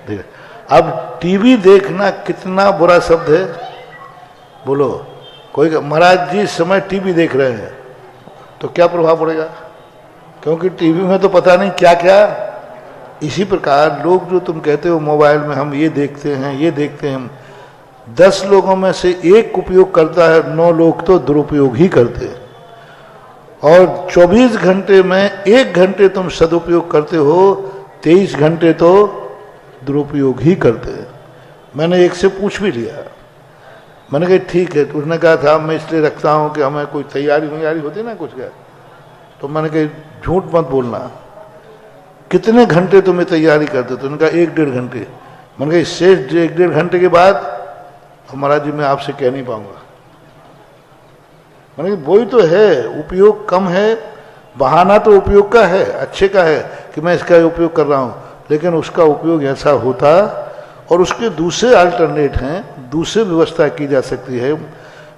देख। अब टीवी देखना कितना बुरा शब्द है, बोलो। कोई महाराज जी इस समय टीवी देख रहे हैं तो क्या प्रभाव पड़ेगा, क्योंकि टीवी में तो पता नहीं क्या क्या। इसी प्रकार लोग जो तुम कहते हो मोबाइल में हम ये देखते हैं, ये देखते हैं, 10 लोगों में से एक उपयोग करता है, 9 लोग तो दुरुपयोग ही करते हैं। और 24 घंटे में 1 घंटे तुम सदुपयोग करते हो, 23 घंटे तो दुरुपयोग ही करते हैं। मैंने एक से पूछ भी लिया, मैंने कहा ठीक है, तो उसने कहा था मैं इसलिए रखता हूँ कि हमें कोई तैयारी होती ना कुछ का। तो मैंने कहा झूठ मत बोलना, कितने घंटे तुम्हें तैयारी करते? तो उन्होंने कहा 1-1.5 घंटे। मैंने कहा इससे 1-1.5 घंटे के बाद महाराज जी मैं आपसे कह नहीं पाऊंगा। मैंने कहा वही तो है, उपयोग कम है, बहाना तो उपयोग का है, अच्छे का है कि मैं इसका उपयोग कर रहा हूँ, लेकिन उसका उपयोग ऐसा होता और उसके दूसरे अल्टरनेट हैं, दूसरी व्यवस्था की जा सकती है।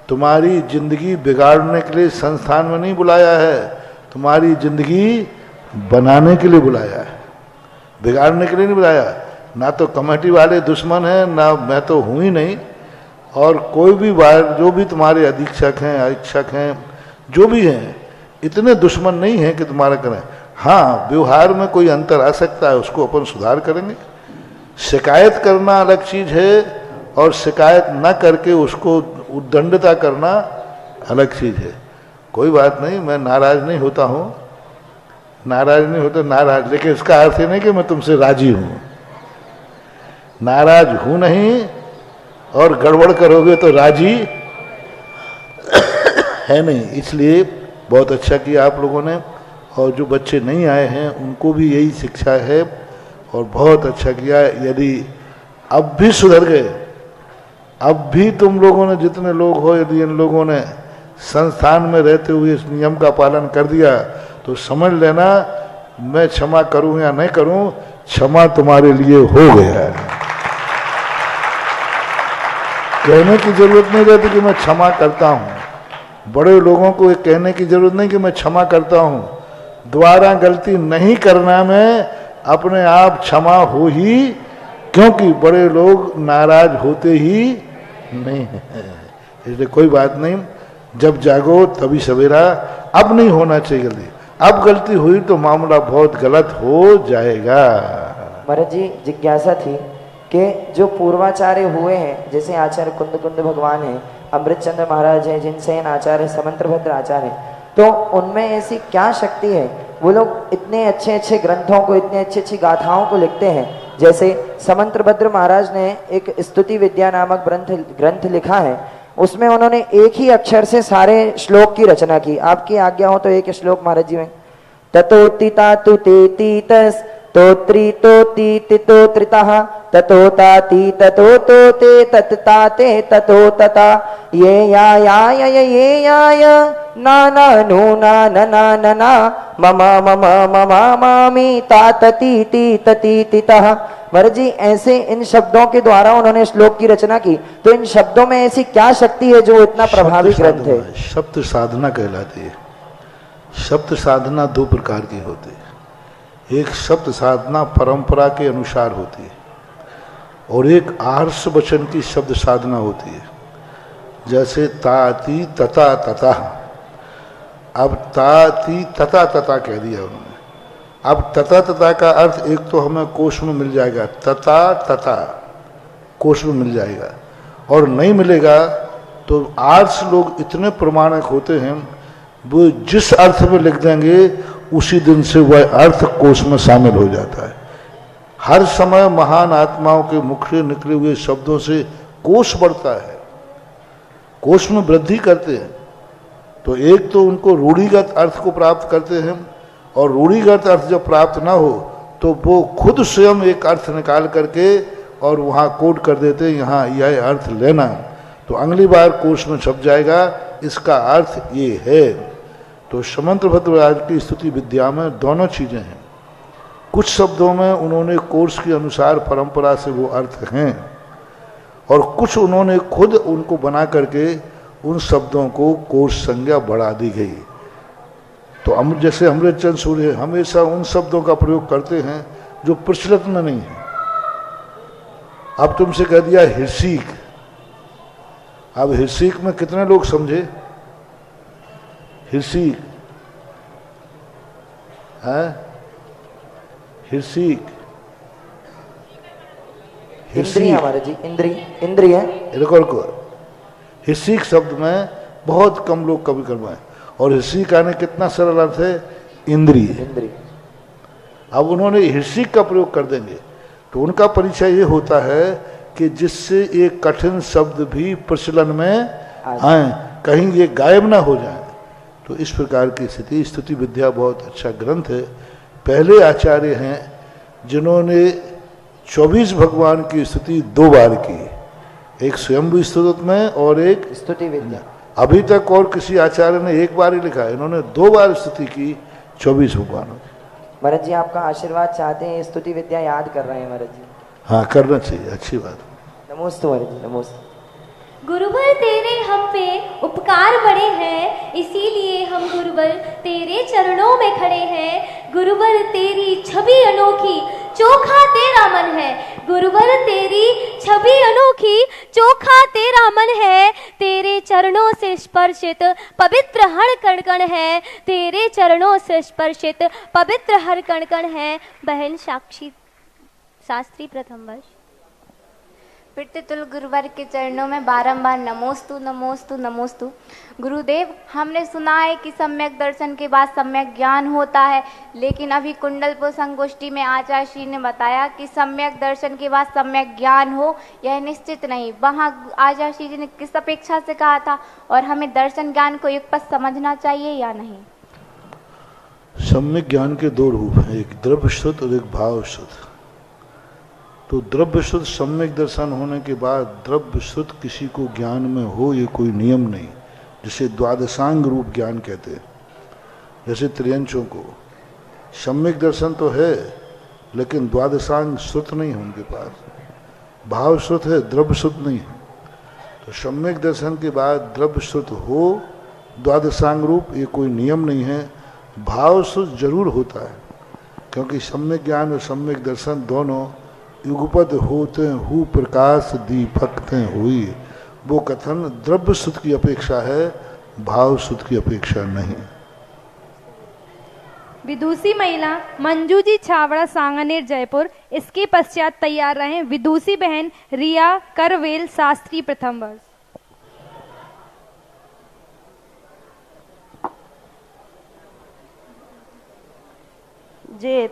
तुम्हारी जिंदगी बिगाड़ने के लिए संस्थान में नहीं बुलाया है, तुम्हारी जिंदगी बनाने के लिए बुलाया है, बिगाड़ने के लिए नहीं बुलाया। ना तो कमेटी वाले दुश्मन हैं, ना मैं तो हूँ ही नहीं, और कोई भी जो भी तुम्हारे अधीक्षक हैं, अधीक्षक हैं, जो भी हैं, इतने दुश्मन नहीं हैं कि तुम्हारा करें। हाँ व्यवहार में कोई अंतर आ सकता है, उसको अपन सुधार करेंगे। शिकायत करना अलग चीज़ है और शिकायत न करके उसको उद्दंडता करना अलग चीज़ है। कोई बात नहीं, मैं नाराज नहीं होता हूँ, नाराज नहीं होता, नाराज, लेकिन इसका अर्थ ही नहीं कि मैं तुमसे राजी हूँ। नाराज हूँ नहीं, और गड़बड़ करोगे तो राजी है नहीं। इसलिए बहुत अच्छा किया आप लोगों ने, और जो बच्चे नहीं आए हैं उनको भी यही शिक्षा है, और बहुत अच्छा किया। यदि अब भी सुधर गए, अब भी तुम लोगों ने जितने लोग हो, यदि इन लोगों ने संस्थान में रहते हुए इस नियम का पालन कर दिया तो समझ लेना, मैं क्षमा करूं या नहीं करूं, क्षमा तुम्हारे लिए हो गया है। कहने की जरूरत नहीं रहती कि मैं क्षमा करता हूं। बड़े लोगों को ये कहने की जरूरत नहीं कि मैं क्षमा करता हूं। दोबारा गलती नहीं करना में अपने आप क्षमा हो ही, क्योंकि बड़े लोग नाराज होते ही नहीं है। इसलिए कोई बात नहीं, जब जागो तभी सवेरा। अब नहीं होना चाहिए गलती, अब गलती हुई तो मामला बहुत गलत हो जाएगा। महाराज जी जिज्ञासा थी कि जो पूर्वाचार्य हुए हैं, जैसे आचार्य कुंद कुंद भगवान हैं, अमृतचंद्र महाराज हैं, जिनसेन आचार्य, समंत्रभद्र आचार्य, तो उनमें ऐसी क्या शक्ति है? वो लोग इतने अच्छे अच्छे ग्रंथों को, इतने अच्छी अच्छी गाथाओं को लिखते हैं। जैसे समंत्रभद्र महाराज ने एक स्तुति विद्या नामक ग्रंथ लिखा है, उसमें उन्होंने एक ही अक्षर से सारे श्लोक की रचना की। आपकी आज्ञा हो तो एक श्लोक महाराज जी में, ततोतिता तु ते तीतस तोत्री तोती तितो त्रितः ततोताति ततो तो ते ततता ते ततो तता ये याय ना ना नो ना नना नना ममा ममा ममा मामी तातती ती तती तितः। महाराज जी ऐसे इन शब्दों के द्वारा उन्होंने श्लोक की रचना की, तो इन शब्दों में ऐसी क्या शक्ति है जो इतना प्रभावी ग्रंथ है? शब्द साधना कहलाती है। शब्द साधना दो प्रकार की होती है। एक शब्द साधना परंपरा के अनुसार होती है और एक आर्ष वचन की शब्द साधना होती है। जैसे ताती तथा तथा, अब ताती तथा तथा कह दिया उन्होंने। अब तथा तथा का अर्थ एक तो हमें कोश में मिल जाएगा, तथा तथा कोश में मिल जाएगा, और नहीं मिलेगा तो आर्ष लोग इतने प्रमाणिक होते हैं, वो जिस अर्थ में लिख देंगे उसी दिन से वह अर्थ कोश में शामिल हो जाता है। हर समय महान आत्माओं के मुख से निकले हुए शब्दों से कोश बढ़ता है, कोश में वृद्धि करते हैं। तो एक तो उनको रूढ़िगत अर्थ को प्राप्त करते हैं, और रूढ़िगत अर्थ जब प्राप्त ना हो तो वो खुद स्वयं एक अर्थ निकाल करके और वहाँ कोड कर देते हैं, यहाँ यह अर्थ लेना, तो अगली बार कोश में छप जाएगा, इसका अर्थ ये है। तो समंत्रभद्र की स्तुति विद्या में दोनों चीज़ें हैं। कुछ शब्दों में उन्होंने कोर्स के अनुसार परंपरा से वो अर्थ हैं, और कुछ उन्होंने खुद उनको बना करके उन शब्दों को कोर्स संज्ञा बढ़ा दी गई। तो हम जैसे अमृतचंद सूर्य हमेशा उन शब्दों का प्रयोग करते हैं जो प्रचलित में नहीं है। अब तुमसे कह दिया हिर्षिक, अब हिर्षिक में कितने लोग समझे? हिर्षिक है, हिर्षिक इंद्रिय हमारे जी, इंद्रिय देखो हिर्षिक शब्द में बहुत कम लोग कभी करवाए, और हिर्षिक आने कितना सरल अर्थ है, इंद्रिय। अब उन्होंने हिर्षिक का प्रयोग कर देंगे तो उनका परिचय ये होता है कि जिससे एक कठिन शब्द भी प्रचलन में आए, कहीं ये गायब ना हो जाए। तो इस प्रकार की स्थिति, स्तुति विद्या बहुत अच्छा ग्रंथ है। पहले आचार्य हैं जिन्होंने 24 भगवान की स्तुति 2 बार की, एक स्वयंभू स्तुति में और एक स्तुति विद्या। अभी तक और किसी आचार्य ने 1 बार ही लिखा है, इन्होंने 2 बार स्तुति की 24 भगवानों की। महाराज जी आपका आशीर्वाद चाहते हैं, स्तुति विद्या याद कर रहे हैं महाराज जी। हाँ करना चाहिए, अच्छी बात। नमोस्तु महाराज जी, नमोस्तु। गुरुवर तेरे हम पे उपकार बड़े हैं, इसीलिए हम गुरुवर तेरे चरणों में खड़े हैं। गुरुवर तेरी छवि अनोखी, चोखा तेरा मन है। गुरुवर तेरी छवि अनोखी, चोखा तेरा मन है। तेरे चरणों से स्पर्शित पवित्र हर कण कण है। तेरे चरणों से स्पर्शित पवित्र हर कण कण है। बहन साक्षी शास्त्री प्रथम वर्ष। पितृतुल गुरुवर के चरणों में बारंबार नमोस्तु नमोस्तु नमोस्तु। गुरुदेव हमने सुना है कि सम्यक दर्शन के बाद सम्यक ज्ञान होता है, लेकिन अभी कुंडलपुर संगोष्ठी में आचार्य श्री ने बताया कि सम्यक दर्शन के बाद सम्यक ज्ञान हो यह निश्चित नहीं। वहाँ आचार्य श्री जी ने किस अपेक्षा से कहा था, और हमें दर्शन ज्ञान को युगपथ समझना चाहिए या नहीं? सम्यक ज्ञान के 2 रूप हैं, एक द्रव्य शुद्ध और एक भाव शुद्ध। तो द्रव्य शुद्ध सम्यक दर्शन होने के बाद द्रव्य शुद्ध किसी को ज्ञान में हो, ये कोई नियम नहीं, जिसे द्वादशांग रूप ज्ञान कहते हैं। जैसे त्रियंचों को सम्यक दर्शन तो है, लेकिन द्वादशांग श्रुत नहीं है उनके पास, भाव श्रुत है, द्रव्य शुद्ध नहीं है। तो सम्यक दर्शन के बाद द्रव्य शुद्ध हो द्वादशांग रूप, ये कोई नियम नहीं है। भाव शुद्ध जरूर होता है, क्योंकि सम्यक ज्ञान और सम्यक दर्शन दोनों युगपद होते हु प्रकाश दीपकते हुई, वो कथन द्रव्य शुद्ध की अपेक्षा है, भाव शुद्ध की अपेक्षा नहीं। विदुषी महिला मंजू जी छावड़ा सांगानेर जयपुर। इसके पश्चात तैयार रहें विदुषी बहन रिया करवेल शास्त्री प्रथम वर्ष। जे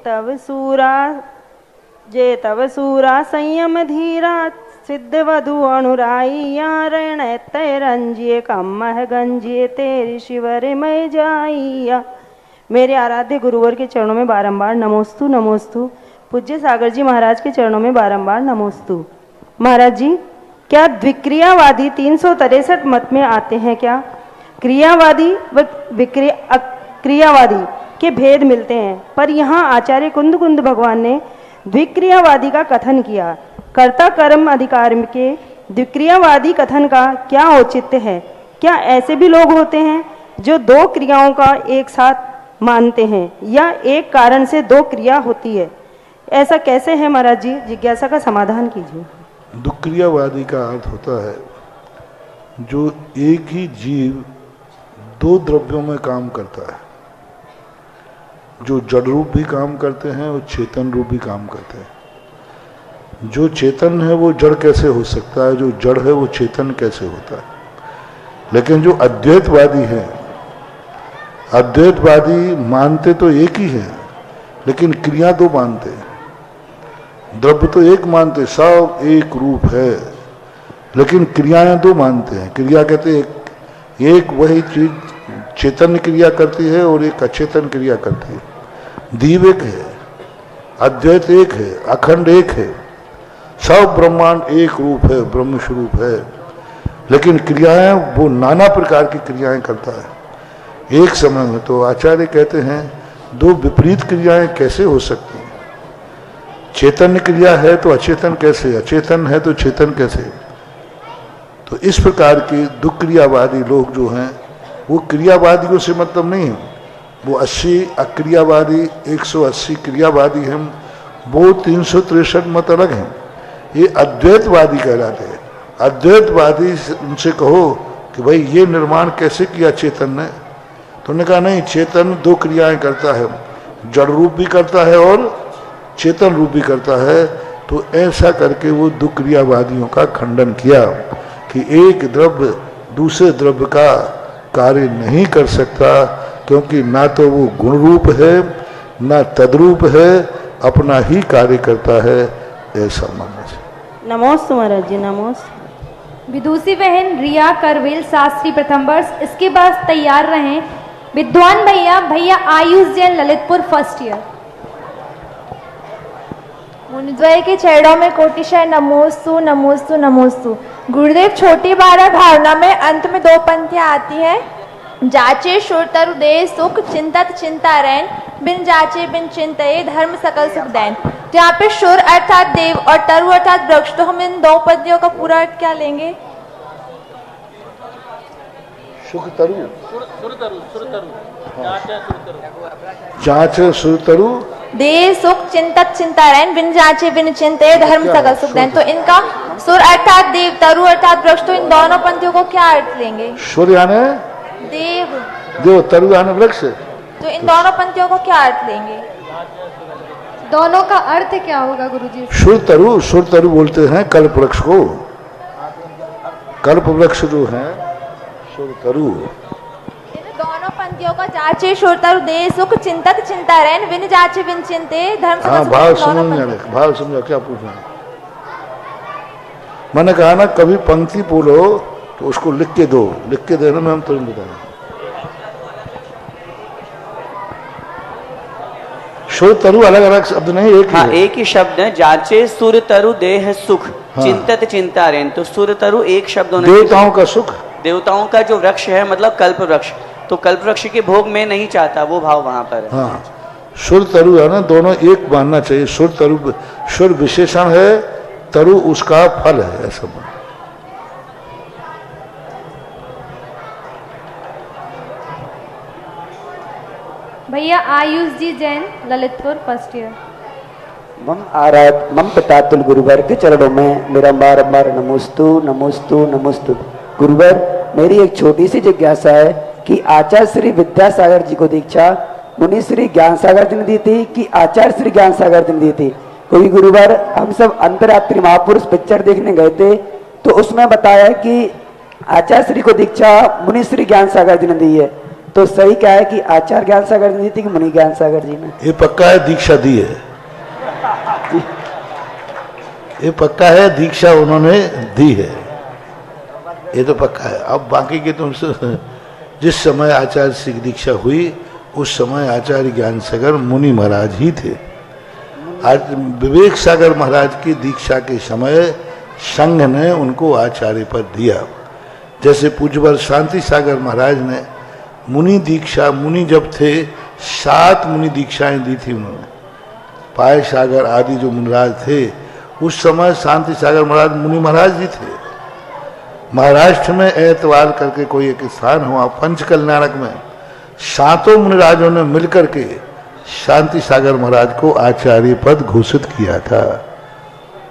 तव सूरा संयम धीरा सिद्ध वधु अनुराइया रण तय रंजिए कम गंजिए तेरी शिवरे मैं जाइया। मेरे आराध्य गुरुवर के चरणों में बारंबार नमोस्तु नमोस्तु। पूज्य सागर जी महाराज के चरणों में बारंबार नमोस्तु। महाराज जी, क्या द्विक्रियावादी 363 मत में आते हैं क्या? क्रियावादी व क्रियावादी के भेद मिलते हैं, पर यहाँ आचार्य कुंद कुंद भगवान ने द्विक्रियावादी का कथन किया। कर्ता कर्म अधिकार के द्विक्रियावादी कथन का क्या औचित्य है? क्या ऐसे भी लोग होते हैं जो दो क्रियाओं का एक साथ मानते हैं, या एक कारण से दो क्रिया होती है? ऐसा कैसे है महाराज जी? जिज्ञासा का समाधान कीजिए। दुक्रियावादी का अर्थ होता है जो एक ही जीव दो द्रव्यों में काम करता है, जो जड़ रूप भी काम करते हैं और चेतन रूप भी काम करते हैं। जो चेतन है वो जड़ कैसे हो सकता है, जो जड़ है वो चेतन कैसे होता है? लेकिन जो अद्वैतवादी है, अद्वैतवादी मानते तो एक ही है, लेकिन क्रिया दो मानते हैं। द्रव्य तो एक मानते, सब एक रूप है, लेकिन क्रियाएं दो मानते हैं। क्रिया कहते हैं एक वही चीज चेतन क्रिया करती है और एक अचेतन क्रिया करती है। दीव एक है, अद्वैत एक है, अखंड एक है, सब ब्रह्मांड एक रूप है, ब्रह्म स्वरूप है, लेकिन क्रियाएं वो नाना प्रकार की क्रियाएं करता है एक समय में। तो आचार्य कहते हैं दो विपरीत क्रियाएं कैसे हो सकती हैं? चेतन क्रिया है तो अचेतन कैसे, अचेतन है तो चेतन कैसे? तो इस प्रकार के दुक्रियावादी लोग जो हैं वो क्रियावादियों से मतलब नहीं है। वो 80 अक्रियावादी 180 क्रियावादी हैं, वो 363 मत अलग हैं। ये अद्वैतवादी कहलाते हैं। अद्वैतवादी उनसे कहो कि भाई ये निर्माण कैसे किया चेतन ने, तो उन्होंने कहा नहीं, चेतन दो क्रियाएं करता है, जड़ रूप भी करता है और चेतन रूप भी करता है। तो ऐसा करके वो दुक्रियावादियों का खंडन किया कि एक द्रव्य दूसरे द्रव्य का कार्य नहीं कर सकता, क्योंकि ना तो वो गुण रूप है ना तद्रूप है, अपना ही कार्य करता है, ऐसा मानना चाहिए। नमोस्तु महाराज जी, नमोस्तु। विदुषी बहन रिया करवेल शास्त्री प्रथम वर्ष। इसके बाद तैयार रहें विद्वान भैया आयुष जैन ललितपुर फर्स्ट ईयर। मुनिद्वय के चरणों में कोटिशय नमोस्तु नमोस्तु नमोस्तु। गुरुदेव, छोटी बारह भावना में अंत में दो पंक्तियां आती हैं, जाचे शुर तरु दे सुख चिंतत चिंता रैन, बिन जाचे बिन चिंतये धर्म सकल सुख दैन। तो यहाँ पे शुर अर्थात देव और तरु अर्थात वृक्ष, तो हम इन दो पद्यों का पूरा अर्थ क्या लेंगे? सुख तरु, जाचे सुर तरु दे सुख चिंतत चिंता रैन, बिन जाचे बिन चिंतये धर्म सकल सुख दैन। तो इनका सुर अर्थात देव, तरु अर्थात वृक्ष, तो इन दोनों पंक्तियों को क्या अर्थ लेंगे? सुर यानी देव, देव, तरु यानी वृक्ष। तो इन दोनों पंक्तियों को क्या अर्थ लेंगे? दोनों का अर्थ क्या होगा गुरुजी? सुर तरु बोलते हैं कल्प वृक्ष को। कल्प वृक्ष जो है सुर तरु। दोनों पंक्तियों का जाचे शुर तरु दे सुख चिंतत चिंता रैन, बिन जाचे बिन चिंते धर्म सकल सुख। भाव समझो क्या पूछना। मैंने कहा ना कभी पंक्ति बोलो तो उसको लिख के दो, लिख के देना में हम तुरंत बताएंगे। सुर तरु अलग अलग शब्द नहीं, एक ही हाँ है। एक ही शब्द है। जाचे सुर तरु देह सुख, हाँ। चिंतत चिंता रेन, तो सुर तरु एक शब्द होना देवताओं का सुख, देवताओं का जो वृक्ष है मतलब कल्प वृक्ष, तो कल्प वृक्ष के भोग में नहीं चाहता, वो भाव वहां पर है। हाँ सुर तरु है ना, दोनों एक मानना चाहिए। सुर तरु, सुर विशेषण है, तरु उसका फल है, ऐसा मान। भैया आयुष जी जैन, ललितपुर, फर्स्ट ईयर। मम पितातुल गुरुवर के चरणों में मेरा बारंबार नमोस्तु नमोस्तु नमोस्तु। गुरुवर, मेरी एक छोटी सी जिज्ञासा है कि आचार्य श्री विद्यासागर जी को दीक्षा मुनि श्री ज्ञान सागर जी ने दी थी कि आचार्य श्री ज्ञान सागर जी ने दी थी? क्योंकि गुरुवर हम सब अंतरात्रि महापुरुष पिक्चर देखने गए थे, तो उसमें बताया कि आचार्य श्री को दीक्षा मुनि श्री ज्ञान सागर जी ने दी है, तो सही क्या है कि आचार्य ज्ञान सागर जी ने दी थी कि मुनि ज्ञान सागर जी ने? ये पक्का है दीक्षा दी है, ये पक्का है दीक्षा उन्होंने दी है, ये तो पक्का है। अब बाकी के तुमसे, जिस समय आचार्य श्री की दीक्षा हुई उस समय आचार्य ज्ञान सागर मुनि महाराज ही थे। आज विवेक सागर महाराज की दीक्षा के समय संघ ने उनको आचार्य पद दिया। जैसे पूज्यवर शांति सागर महाराज ने मुनि दीक्षा, मुनि जब थे 7 मुनि दीक्षाएं दी थी उन्होंने। पाय सागर आदि जो मुनिराज थे उस समय शांति सागर महाराज मुनि महाराज जी थे। महाराष्ट्र में एतवार करके कोई एक स्थान हुआ पंचकल्याणक में, 7 मुनिराजों ने मिलकर के शांति सागर महाराज को आचार्य पद घोषित किया था।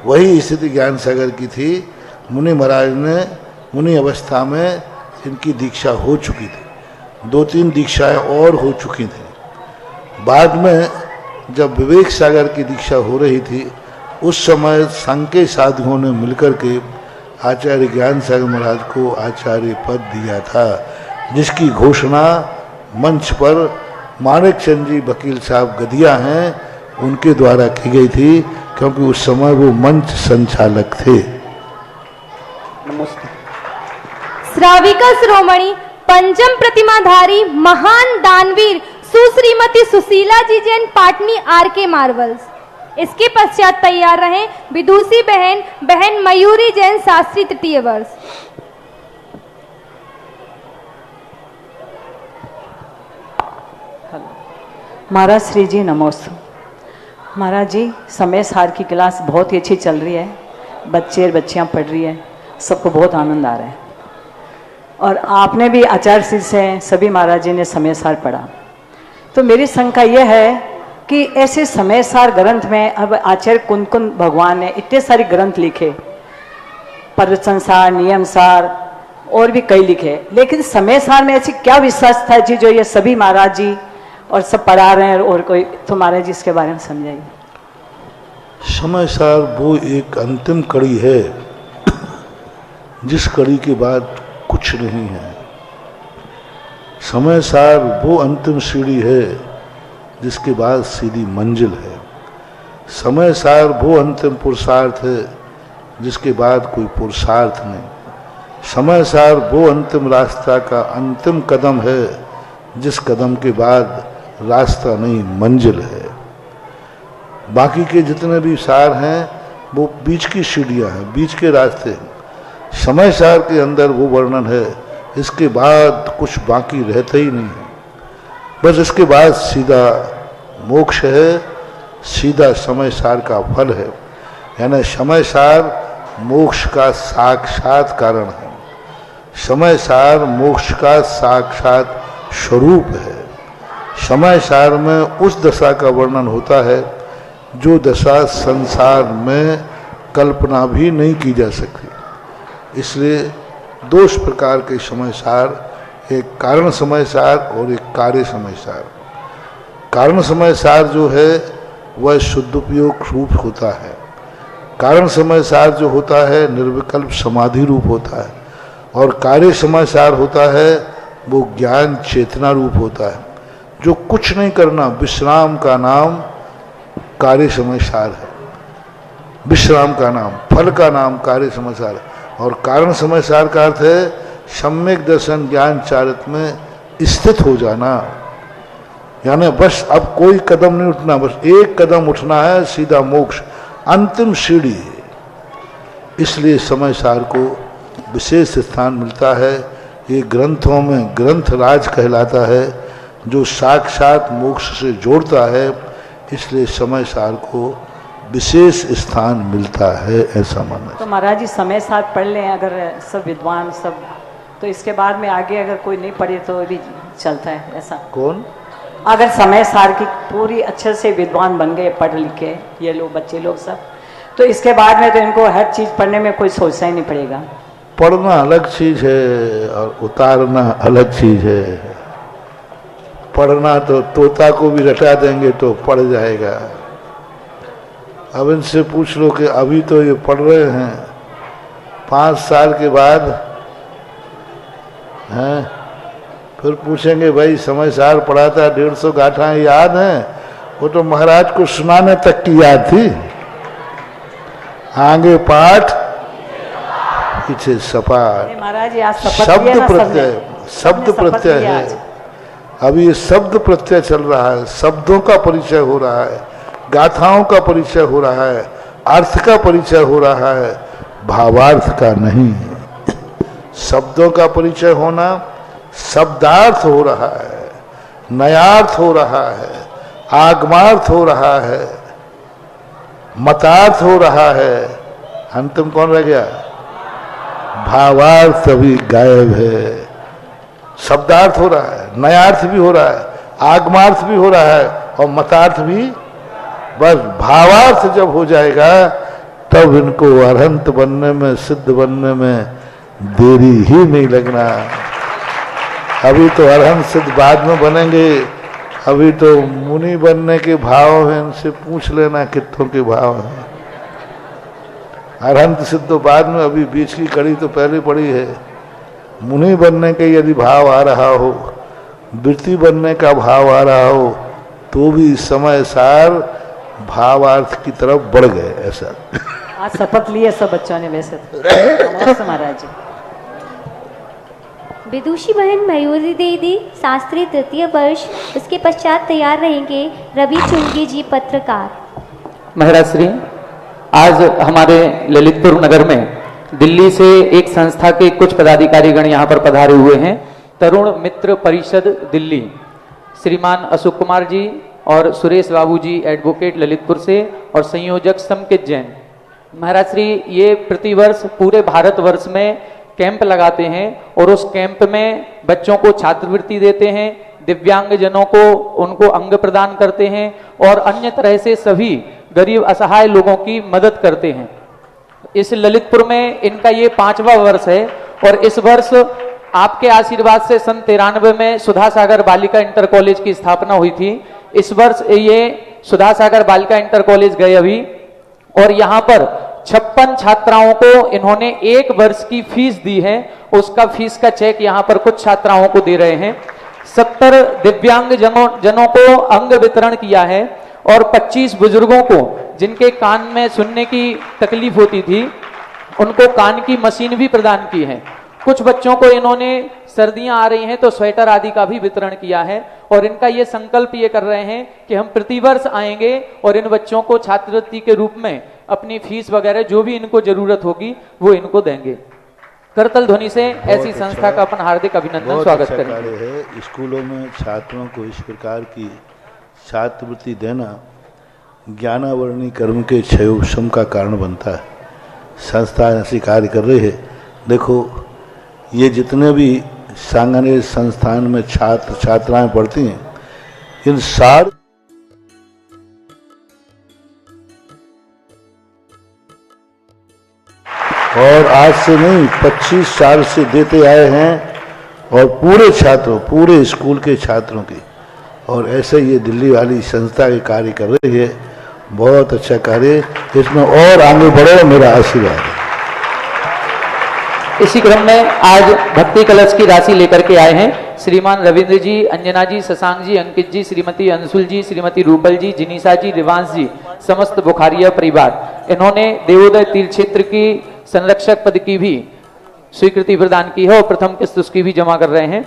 वही स्थिति ज्ञान सागर की थी। मुनि महाराज ने मुनि अवस्था में इनकी दीक्षा हो चुकी थी, 2-3 दीक्षाएं और हो चुकी थी। बाद में जब विवेक सागर की दीक्षा हो रही थी उस समय संघ के साधुओं ने मिलकर के आचार्य ज्ञान सागर महाराज को आचार्य पद दिया था, जिसकी घोषणा मंच पर माणिक चंद जी वकील साहब गदिया हैं उनके द्वारा की गई थी, क्योंकि उस समय वो मंच संचालक थे। नमस्ते। श्राविका शिरोमणि पंचम प्रतिमाधारी महान दानवीर सुश्रीमती सुशीला जी जैन, पाटनी आर के मार्वल्स। इसके पश्चात तैयार रहे विदुषी बहन मयूरी जैन, शास्त्री, तृतीय वर्ष। महाराज श्री जी नमोस्तु। महाराज जी, समय सार की क्लास बहुत ही अच्छी चल रही है, बच्चे और बच्चियाँ पढ़ रही है, सबको बहुत आनंद आ रहा है। और आपने भी आचार्य श्री से सभी महाराज जी ने समय सार पढ़ा, तो मेरी शंका यह है कि ऐसे समय सार ग्रंथ में अब आचार्य कुन कुन भगवान ने इतने सारे ग्रंथ लिखे, प्रवचन सार, नियम सार और भी कई लिखे, लेकिन समय सार में ऐसी क्या विशेष था जी जो ये सभी महाराज जी और सब पढ़ा रहे हैं? और कोई तो महाराज जी इसके बारे में समझाइए। समय सार वो एक अंतिम कड़ी है जिस कड़ी के बाद कुछ नहीं है। समय सार वो अंतिम सीढ़ी है जिसके बाद सीधी मंजिल है। समय सार वो अंतिम पुरुषार्थ है जिसके बाद कोई पुरुषार्थ नहीं। समय सार वो अंतिम रास्ता का अंतिम कदम है जिस कदम के बाद रास्ता नहीं मंजिल है। बाकी के जितने भी सार हैं वो बीच की सीढ़ियाँ हैं, बीच के रास्ते हैं। समय सार के अंदर वो वर्णन है, इसके बाद कुछ बाकी रहता ही नहीं है। बस इसके बाद सीधा मोक्ष है, सीधा समय सार का फल है। यानी समय सार मोक्ष का साक्षात कारण है, समय सार मोक्ष का साक्षात स्वरूप है। समय सार में उस दशा का वर्णन होता है जो दशा संसार में कल्पना भी नहीं की जा सकती। इसलिए 2 प्रकार के समय सार, एक कारण समय सार और एक कार्य समय सार। कारण समय सार जो है वह शुद्धोपयोग रूप होता है। कारण समय सार जो होता है निर्विकल्प समाधि रूप होता है, और कार्य समय सार होता है वो ज्ञान चेतना रूप होता है। जो कुछ नहीं करना, विश्राम का नाम कार्य समय सार है। विश्राम का नाम, फल का नाम कार्य समय सार है। और कारण समय सार का अर्थ है सम्यक दर्शन ज्ञान चारित्र में स्थित हो जाना। यानी बस अब कोई कदम नहीं उठना, बस एक कदम उठना है, सीधा मोक्ष, अंतिम सीढ़ी है। इसलिए समय सार को विशेष स्थान मिलता है। ये ग्रंथों में ग्रंथ राज कहलाता है, जो साक्षात मोक्ष से जोड़ता है, इसलिए समय सार को विशेष स्थान मिलता है, ऐसा मानना। तो महाराज जी समय साथ पढ़ लें अगर सब विद्वान सब, तो इसके बाद में आगे अगर कोई नहीं पढ़े तो भी चलता है, ऐसा? कौन? अगर समय सार की पूरी अच्छे से विद्वान बन गए, पढ़ लिख के ये लोग बच्चे लोग सब, तो इसके बाद में तो इनको हर चीज़ पढ़ने में कोई सोचना ही नहीं पड़ेगा। पढ़ना अलग चीज है और उतारना अलग चीज है। पढ़ना तो तोता को भी रटा देंगे तो पढ़ जाएगा। अब इनसे पूछ लो कि अभी तो ये पढ़ रहे हैं, 5 साल के बाद हैं, फिर पूछेंगे भाई समय सार पढ़ाता 150 गाथाएं याद हैं? वो तो महाराज को सुनाने तक की याद थी। आगे पाठ पीछे सपाट। महाराज शब्द प्रत्यय, शब्द प्रत्यय है। अभी ये शब्द प्रत्यय चल रहा है, शब्दों का परिचय हो रहा है, गाथाओं का परिचय हो रहा है, अर्थ का परिचय हो रहा है, भावार्थ का नहीं। शब्दों का परिचय होना, शब्दार्थ हो रहा है, नयार्थ हो रहा है, आगमार्थ हो रहा है, मतार्थ हो रहा है, अंतिम कौन रह गया? भावार्थ अभी गायब है। शब्दार्थ हो रहा है, नयार्थ भी हो रहा है, आगमार्थ भी हो रहा है और मतार्थ भी। बस भावार्थ जब हो जाएगा तब इनको अरहंत बनने में, सिद्ध बनने में देरी ही नहीं लगना। अभी तो अरहंत सिद्ध बाद में बनेंगे, अभी तो मुनि बनने के भाव हैं। इनसे पूछ लेना कितनों के भाव हैं। अरहंत सिद्ध तो बाद में, अभी बीच की कड़ी तो पहले पड़ी है। मुनि बनने के यदि भाव आ रहा हो, वृत्ति बनने का भाव आ रहा हो, तो भी समय सार भावार्थ की तरफ बढ़ गए। ऐसा आज शपथ लिए सब बच्चों ने वैसे तो। महाराज जी विदुषी बहन मयूरी दीदी शास्त्री तृतीय वर्ष, उसके पश्चात तैयार रहेंगे रवि चुंगी जी पत्रकार। महाराज श्री, आज हमारे ललितपुर नगर में दिल्ली से एक संस्था के कुछ पदाधिकारीगण यहाँ पर पधारे हुए हैं। तरुण मित्र परिषद दिल्ली, श्रीमान अशोक कुमार जी और सुरेश बाबू जी एडवोकेट ललितपुर से, और संयोजक समकित जैन। महाराज श्री, ये प्रतिवर्ष पूरे भारतवर्ष में कैंप लगाते हैं और उस कैंप में बच्चों को छात्रवृत्ति देते हैं, दिव्यांग जनों को उनको अंग प्रदान करते हैं और अन्य तरह से सभी गरीब असहाय लोगों की मदद करते हैं। इस ललितपुर में इनका ये 5वां वर्ष है और इस वर्ष आपके आशीर्वाद से सन 93 में सुधा सागर बालिका इंटर कॉलेज की स्थापना हुई थी। इस वर्ष ये सुधा सागर बालिका इंटर कॉलेज गए अभी, और यहाँ पर 56 छात्राओं को इन्होंने 1 वर्ष की फीस दी है। उसका फीस का चेक यहाँ पर कुछ छात्राओं को दे रहे हैं। 70 दिव्यांग जनों को अंग वितरण किया है और 25 बुजुर्गों को जिनके कान में सुनने की तकलीफ होती थी, उनको कान की मशीन भी प्रदान की है। कुछ बच्चों को इन्होंने, सर्दियां आ रही हैं तो स्वेटर आदि का भी वितरण किया है और इनका ये संकल्प ये कर रहे हैं कि हम प्रतिवर्ष आएंगे और इन बच्चों को छात्रवृत्ति के रूप में अपनी फीस वगैरह जो भी इनको जरूरत होगी वो इनको देंगे। करतल ध्वनि से ऐसी संस्था का अपन हार्दिक अभिनंदन स्वागत करेंगे। स्कूलों में छात्रों को इस प्रकार की छात्रवृत्ति देना ज्ञानावरणी कर्म के क्षयोपशम का कारण बनता है। संस्था ऐसी कार्य कर रही है। देखो, ये जितने भी सांगने संस्थान में छात्र छात्राएं पढ़ती हैं, इन सार और आज से नहीं 25 साल से देते आए हैं, और पूरे छात्रों, पूरे स्कूल के छात्रों की। और ऐसे ये दिल्ली वाली संस्था के कार्य कर रही है। बहुत अच्छा कार्य, इसमें और आगे बढ़ो, मेरा आशीर्वाद है। इसी क्रम में आज भक्ति कलश की राशि लेकर के आए हैं श्रीमान रविंद्र जी, अंजना जी, शशांक जी, अंकित जी, श्रीमती अंशुल जी, श्रीमती रूपल जी, जिनीसा जी, रिवांश जी, समस्त बुखारिया परिवार। इन्होंने देवोदय तीर्थ क्षेत्र की संरक्षक पद की भी स्वीकृति प्रदान की है और प्रथम किस्त उसकी भी जमा कर रहे हैं।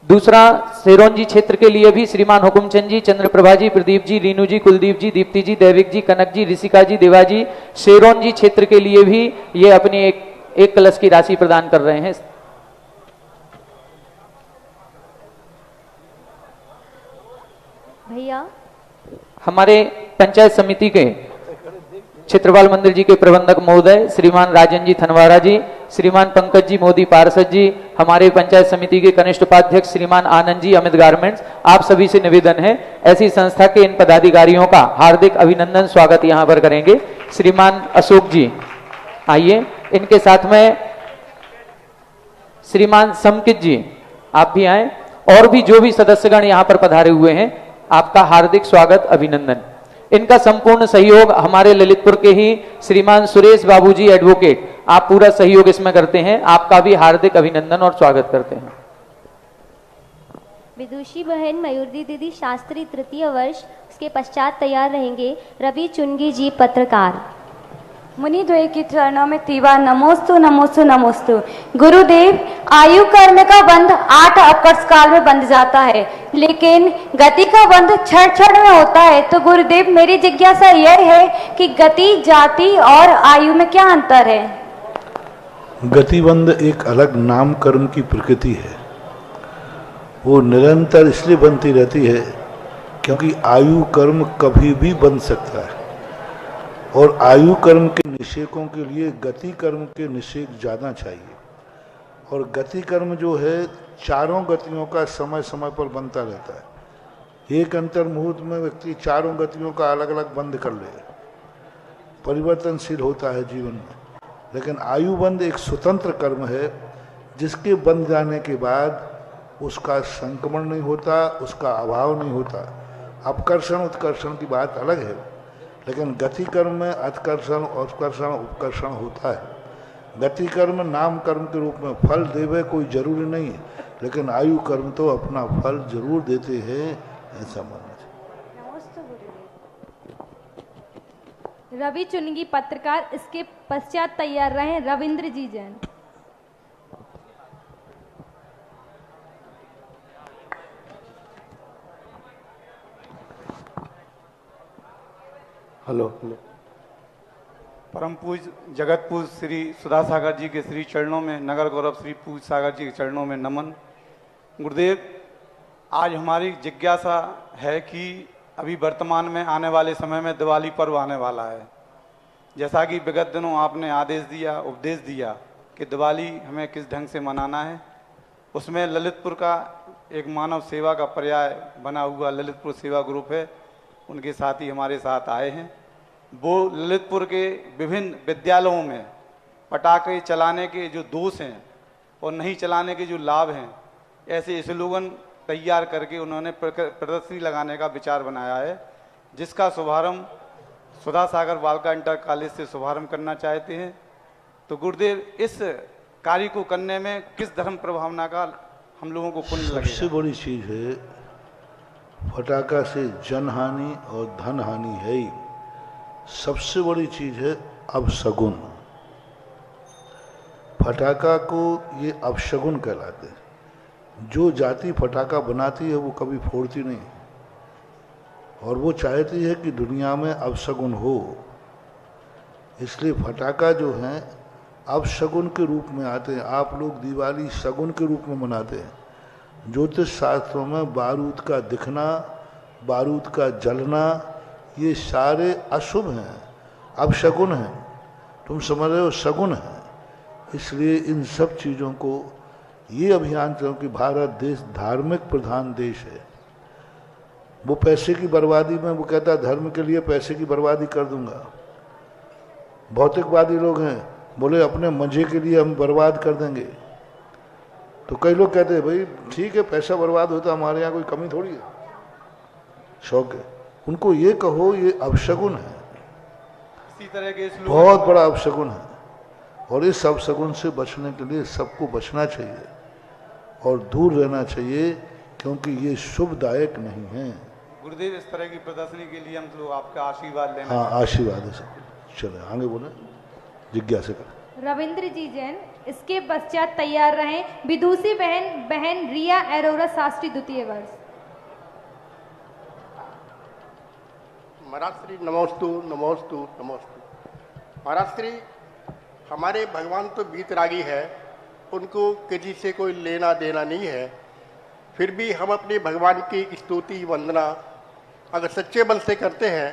दूसरा सेरोंजी क्षेत्र के लिए भी श्रीमान हुकुमचंद जी, चंद्रप्रभा जी, प्रदीप जी, रीनू जी, कुलदीप जी, दीप्ति जी, दैविक जी, कनक जी, ऋषिका जी, देवा जी, सेरोंजी क्षेत्र के लिए भी ये अपनी एक कलश की राशि प्रदान कर रहे हैं। भैया हमारे पंचायत समिति के क्षेत्रपाल मंदिर जी के प्रबंधक महोदय श्रीमान राजन जी थनवारा जी, श्रीमान पंकज जी मोदी पार्षद जी, हमारे पंचायत समिति के कनिष्ठ उपाध्यक्ष श्रीमान आनंद जी अमित गारमेंट्स, आप सभी से निवेदन है ऐसी संस्था के इन पदाधिकारियों का हार्दिक अभिनंदन स्वागत यहां पर करेंगे। श्रीमान अशोक जी आइए, इनके साथ में श्रीमान समकित जी आप भी आए, और भी जो भी सदस्यगण यहां पर पधारे हुए हैं आपका हार्दिक स्वागत अभिनंदन। इनका संपूर्ण सहयोग हमारे ललितपुर के ही श्रीमान सुरेश बाबू जी एडवोकेट, आप पूरा सहयोग इसमें करते हैं, आपका भी हार्दिक अभिनंदन और स्वागत करते हैं। विदुषी बहन मयूरदी दीदी शास्त्री तृतीय वर्ष, उसके पश्चात तैयार रहेंगे रवि चुनगी जी पत्रकार। मुनि द्वय के चरणों में तीवा नमोस्तु नमोस्तु नमोस्तु। गुरुदेव, आयु कर्म का बंध 8 अपकर्ष काल में बंध जाता है, लेकिन गति का बंध क्षण क्षण में होता है। तो गुरुदेव मेरी जिज्ञासा यह है कि गति, जाति और आयु में क्या अंतर है? गतिबंध एक अलग नाम कर्म की प्रकृति है, वो निरंतर इसलिए बनती रहती है क्योंकि आयु कर्म कभी भी बन सकता है, और आयु कर्म के निषेकों के लिए गति कर्म के निषेक ज़्यादा चाहिए। और गति कर्म जो है चारों गतियों का समय समय पर बनता रहता है। एक अंतर मुहूर्त में व्यक्ति चारों गतियों का अलग अलग बंद कर ले, परिवर्तनशील होता है जीवन में। लेकिन आयु बंध एक स्वतंत्र कर्म है जिसके बंध जाने के बाद उसका संक्रमण नहीं होता, उसका अभाव नहीं होता। अपकर्षण उत्कर्षण की बात अलग है, लेकिन गति कर्म में अत्कर्षण उत्कर्षण उपकर्षण होता है। गति कर्म नाम कर्म के रूप में फल देवे कोई जरूरी नहीं है, लेकिन आयु कर्म तो अपना फल जरूर देते हैं, ऐसा मानना चाहिए। रवि चुनगी पत्रकार, इसके पश्चात तैयार रहे रविंद्र जी जैन। हेलो। परम पूज्य जगत पूज्य श्री सुधा सागर जी के श्री चरणों में, नगर गौरव श्री पूज्य सागर जी के चरणों में नमन। गुरुदेव, आज हमारी जिज्ञासा है कि अभी वर्तमान में आने वाले समय में दिवाली पर्व आने वाला है। जैसा कि विगत दिनों आपने आदेश दिया, उपदेश दिया कि दिवाली हमें किस ढंग से मनाना है, उसमें ललितपुर का एक मानव सेवा का पर्याय बना हुआ ललितपुर सेवा ग्रुप है, उनके साथी हमारे साथ आए हैं। वो ललितपुर के विभिन्न विद्यालयों में पटाखे चलाने के जो दोष हैं और नहीं चलाने के जो लाभ हैं, ऐसे स्लोगन तैयार करके उन्होंने प्रदर्शनी लगाने का विचार बनाया है, जिसका शुभारंभ सुधा सागर बालिका इंटर कॉलेज से शुभारंभ करना चाहते हैं। तो गुरुदेव, इस कार्य को करने में किस धर्म प्रभावना का हम लोगों को पुण्य लगेगा? सबसे बड़ी चीज़ है, फटाका से जन हानि और धन हानि है ही। सबसे बड़ी चीज़ है अपशगुन। फटाका को ये अपशगुन कहलाते हैं। जो जाति फटाका बनाती है वो कभी फोड़ती नहीं, और वो चाहती है कि दुनिया में अपशगुन हो। इसलिए फटाका जो हैं अपशगुन के रूप में आते हैं। आप लोग दिवाली शगुन के रूप में मनाते हैं। ज्योतिष शास्त्रों में बारूद का दिखना, बारूद का जलना, ये सारे अशुभ हैं, अपशगुन हैं। तुम समझ रहे हो, शगुन है। इसलिए इन सब चीज़ों को ये अभियान चलो कि भारत देश धार्मिक प्रधान देश है। वो पैसे की बर्बादी में वो कहता है धर्म के लिए पैसे की बर्बादी कर दूंगा। भौतिकवादी लोग हैं, बोले अपने मजे के लिए हम बर्बाद कर देंगे। तो कई लोग कहते हैं भाई ठीक है, पैसा बर्बाद होता, हमारे यहाँ कोई कमी थोड़ी है, शौक है। उनको ये कहो ये अपशगुन है, इसी तरह के बहुत बड़ा अपशगुन है। और इस अपशगुन से बचने के लिए सबको बचना चाहिए और दूर रहना चाहिए, क्योंकि ये शुभदायक नहीं है। गुरुदेव, इस तरह की प्रदर्शनी के लिए हम लोग आपका आशीर्वाद लेना। हाँ, आशीर्वाद है सबको। चले आगे बोले, जिज्ञासा करें। रविंद्र जी जैन, इसके पश्चात तैयार रहें विदुषी बहन रिया एरोरा शास्त्री द्वितीय वर्ष। महाराज श्री नमोस्तु नमोस्तु नमोस्तु। महाराज श्री, हमारे भगवान तो वीतरागी है, उनको किसी से कोई लेना देना नहीं है, फिर भी हम अपने भगवान की स्तुति वंदना अगर सच्चे मन से करते हैं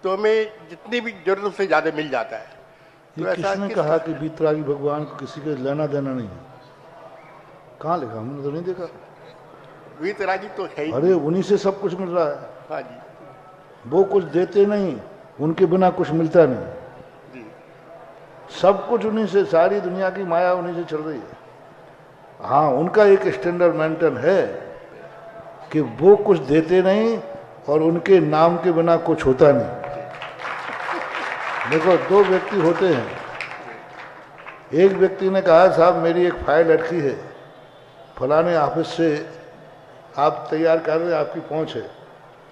तो हमें जितनी भी जरूरत से ज़्यादा मिल जाता है। तो ऐसा किसने कहा कि वीतरागी भगवान को किसी के लेना देना नहीं है? कहाँ लिखा? हमने तो नहीं देखा। वीतरागी तो है ही। अरे उन्हीं से सब कुछ मिल रहा है। हाँ जी। वो कुछ देते नहीं, उनके बिना कुछ मिलता नहीं जी। सब कुछ उन्हीं से, सारी दुनिया की माया उन्हीं से चल रही है। हाँ, उनका एक स्टैंडर्ड मेंटेन है कि वो कुछ देते नहीं और उनके नाम के बिना कुछ होता नहीं। देखो, दो व्यक्ति होते हैं। एक व्यक्ति ने कहा साहब मेरी एक फाइल अटकी है, फलाने ऑफिस से आप तैयार कर रहे, आपकी पहुंच है।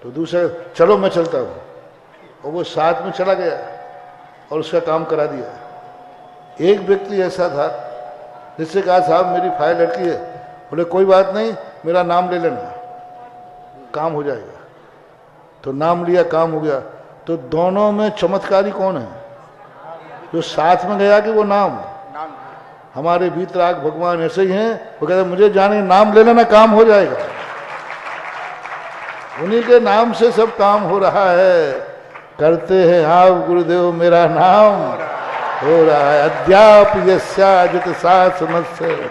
तो दूसरा चलो मैं चलता हूँ, और वो साथ में चला गया और उसका काम करा दिया। एक व्यक्ति ऐसा था जिससे कहा साहब मेरी फाइल अटकी है, बोले कोई बात नहीं मेरा नाम ले लेना, काम हो जाएगा। तो नाम लिया, काम हो गया। तो दोनों में चमत्कारी कौन है? जो साथ में गया कि वो नाम? हमारे वीतराग भगवान ऐसे ही हैं, वो कहते मुझे जाने नाम ले लेना, काम हो जाएगा। उन्हीं के नाम से सब काम हो रहा है। करते हैं आप गुरुदेव मेरा नाम हो रहा है। अद्याप यस्याजित शासनस्य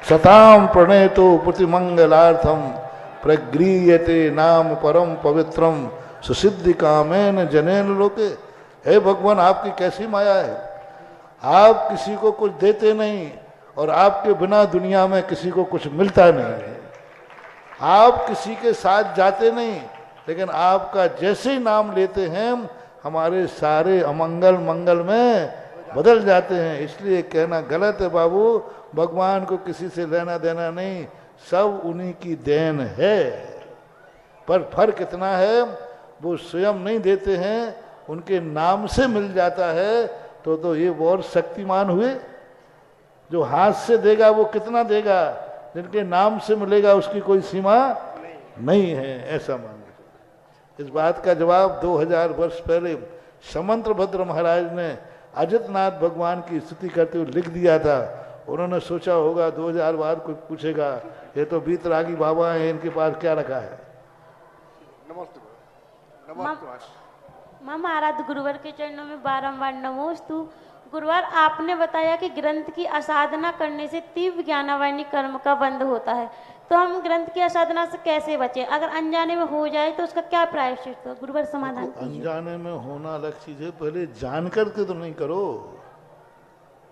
सताम प्रणेतो प्रतिमंगलार्थम प्रगृह्यते नाम परम पवित्रम सुसिद्धि कामेन जनेन लोके। हे भगवान, आपकी कैसी माया है। आप किसी को कुछ देते नहीं और आपके बिना दुनिया में किसी को कुछ मिलता नहीं। आप किसी के साथ जाते नहीं, लेकिन आपका जैसे ही नाम लेते हैं हमारे सारे अमंगल मंगल में बदल जाते हैं। इसलिए कहना गलत है बाबू, भगवान को किसी से लेना देना नहीं, सब उन्हीं की देन है। पर फर्क इतना है, वो स्वयं नहीं देते हैं, उनके नाम से मिल जाता है। तो ये और शक्तिमान हुए। जो हाथ से देगा वो कितना देगा, जिनके नाम से मिलेगा उसकी कोई सीमा नहीं है, ऐसा मान लो। इस बात का जवाब 2000 वर्ष पहले समंत्रभद्र महाराज ने अजितनाथ भगवान की स्तुति करते हुए लिख दिया था। उन्होंने सोचा होगा 2000 बार कोई पूछेगा ये तो वीतरागी बाबा हैं, इनके पास क्या रखा है। मां आराध्य गुरुवर के चरणों में बारंबार नमोस्तु। गुरुवार आपने बताया कि ग्रंथ की असाधना करने से तीव्र ज्ञानावाहिनी कर्म का बंद होता है, तो हम ग्रंथ की असाधना से कैसे बचे? अगर अनजाने में हो जाए तो उसका क्या प्रायश्चित हो? गुरुवार समाधान कीजिए। अनजाने में होना अलग चीज है, पहले जान करके तो नहीं करो।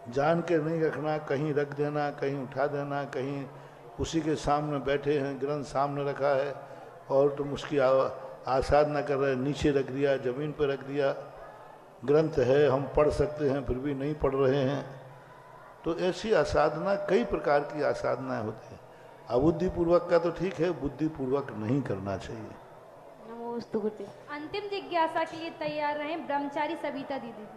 जान के नहीं रखना, कहीं रख देना, कहीं उठा देना, कहीं उसी के सामने बैठे हैं, ग्रंथ सामने रखा है और तुम उसकी आसाधना कर रहे, नीचे रख दिया, जमीन पर रख दिया। ग्रंथ है, हम पढ़ सकते हैं, फिर भी नहीं पढ़ रहे हैं। तो ऐसी आसाधना, कई प्रकार की आसाधनाएं होती हैं। अबुद्धिपूर्वक का तो ठीक है, बुद्धिपूर्वक नहीं करना चाहिए। नमोस्तु गुरुदेव। अंतिम जिज्ञासा के लिए तैयार रहें ब्रह्मचारी सविता दीदी।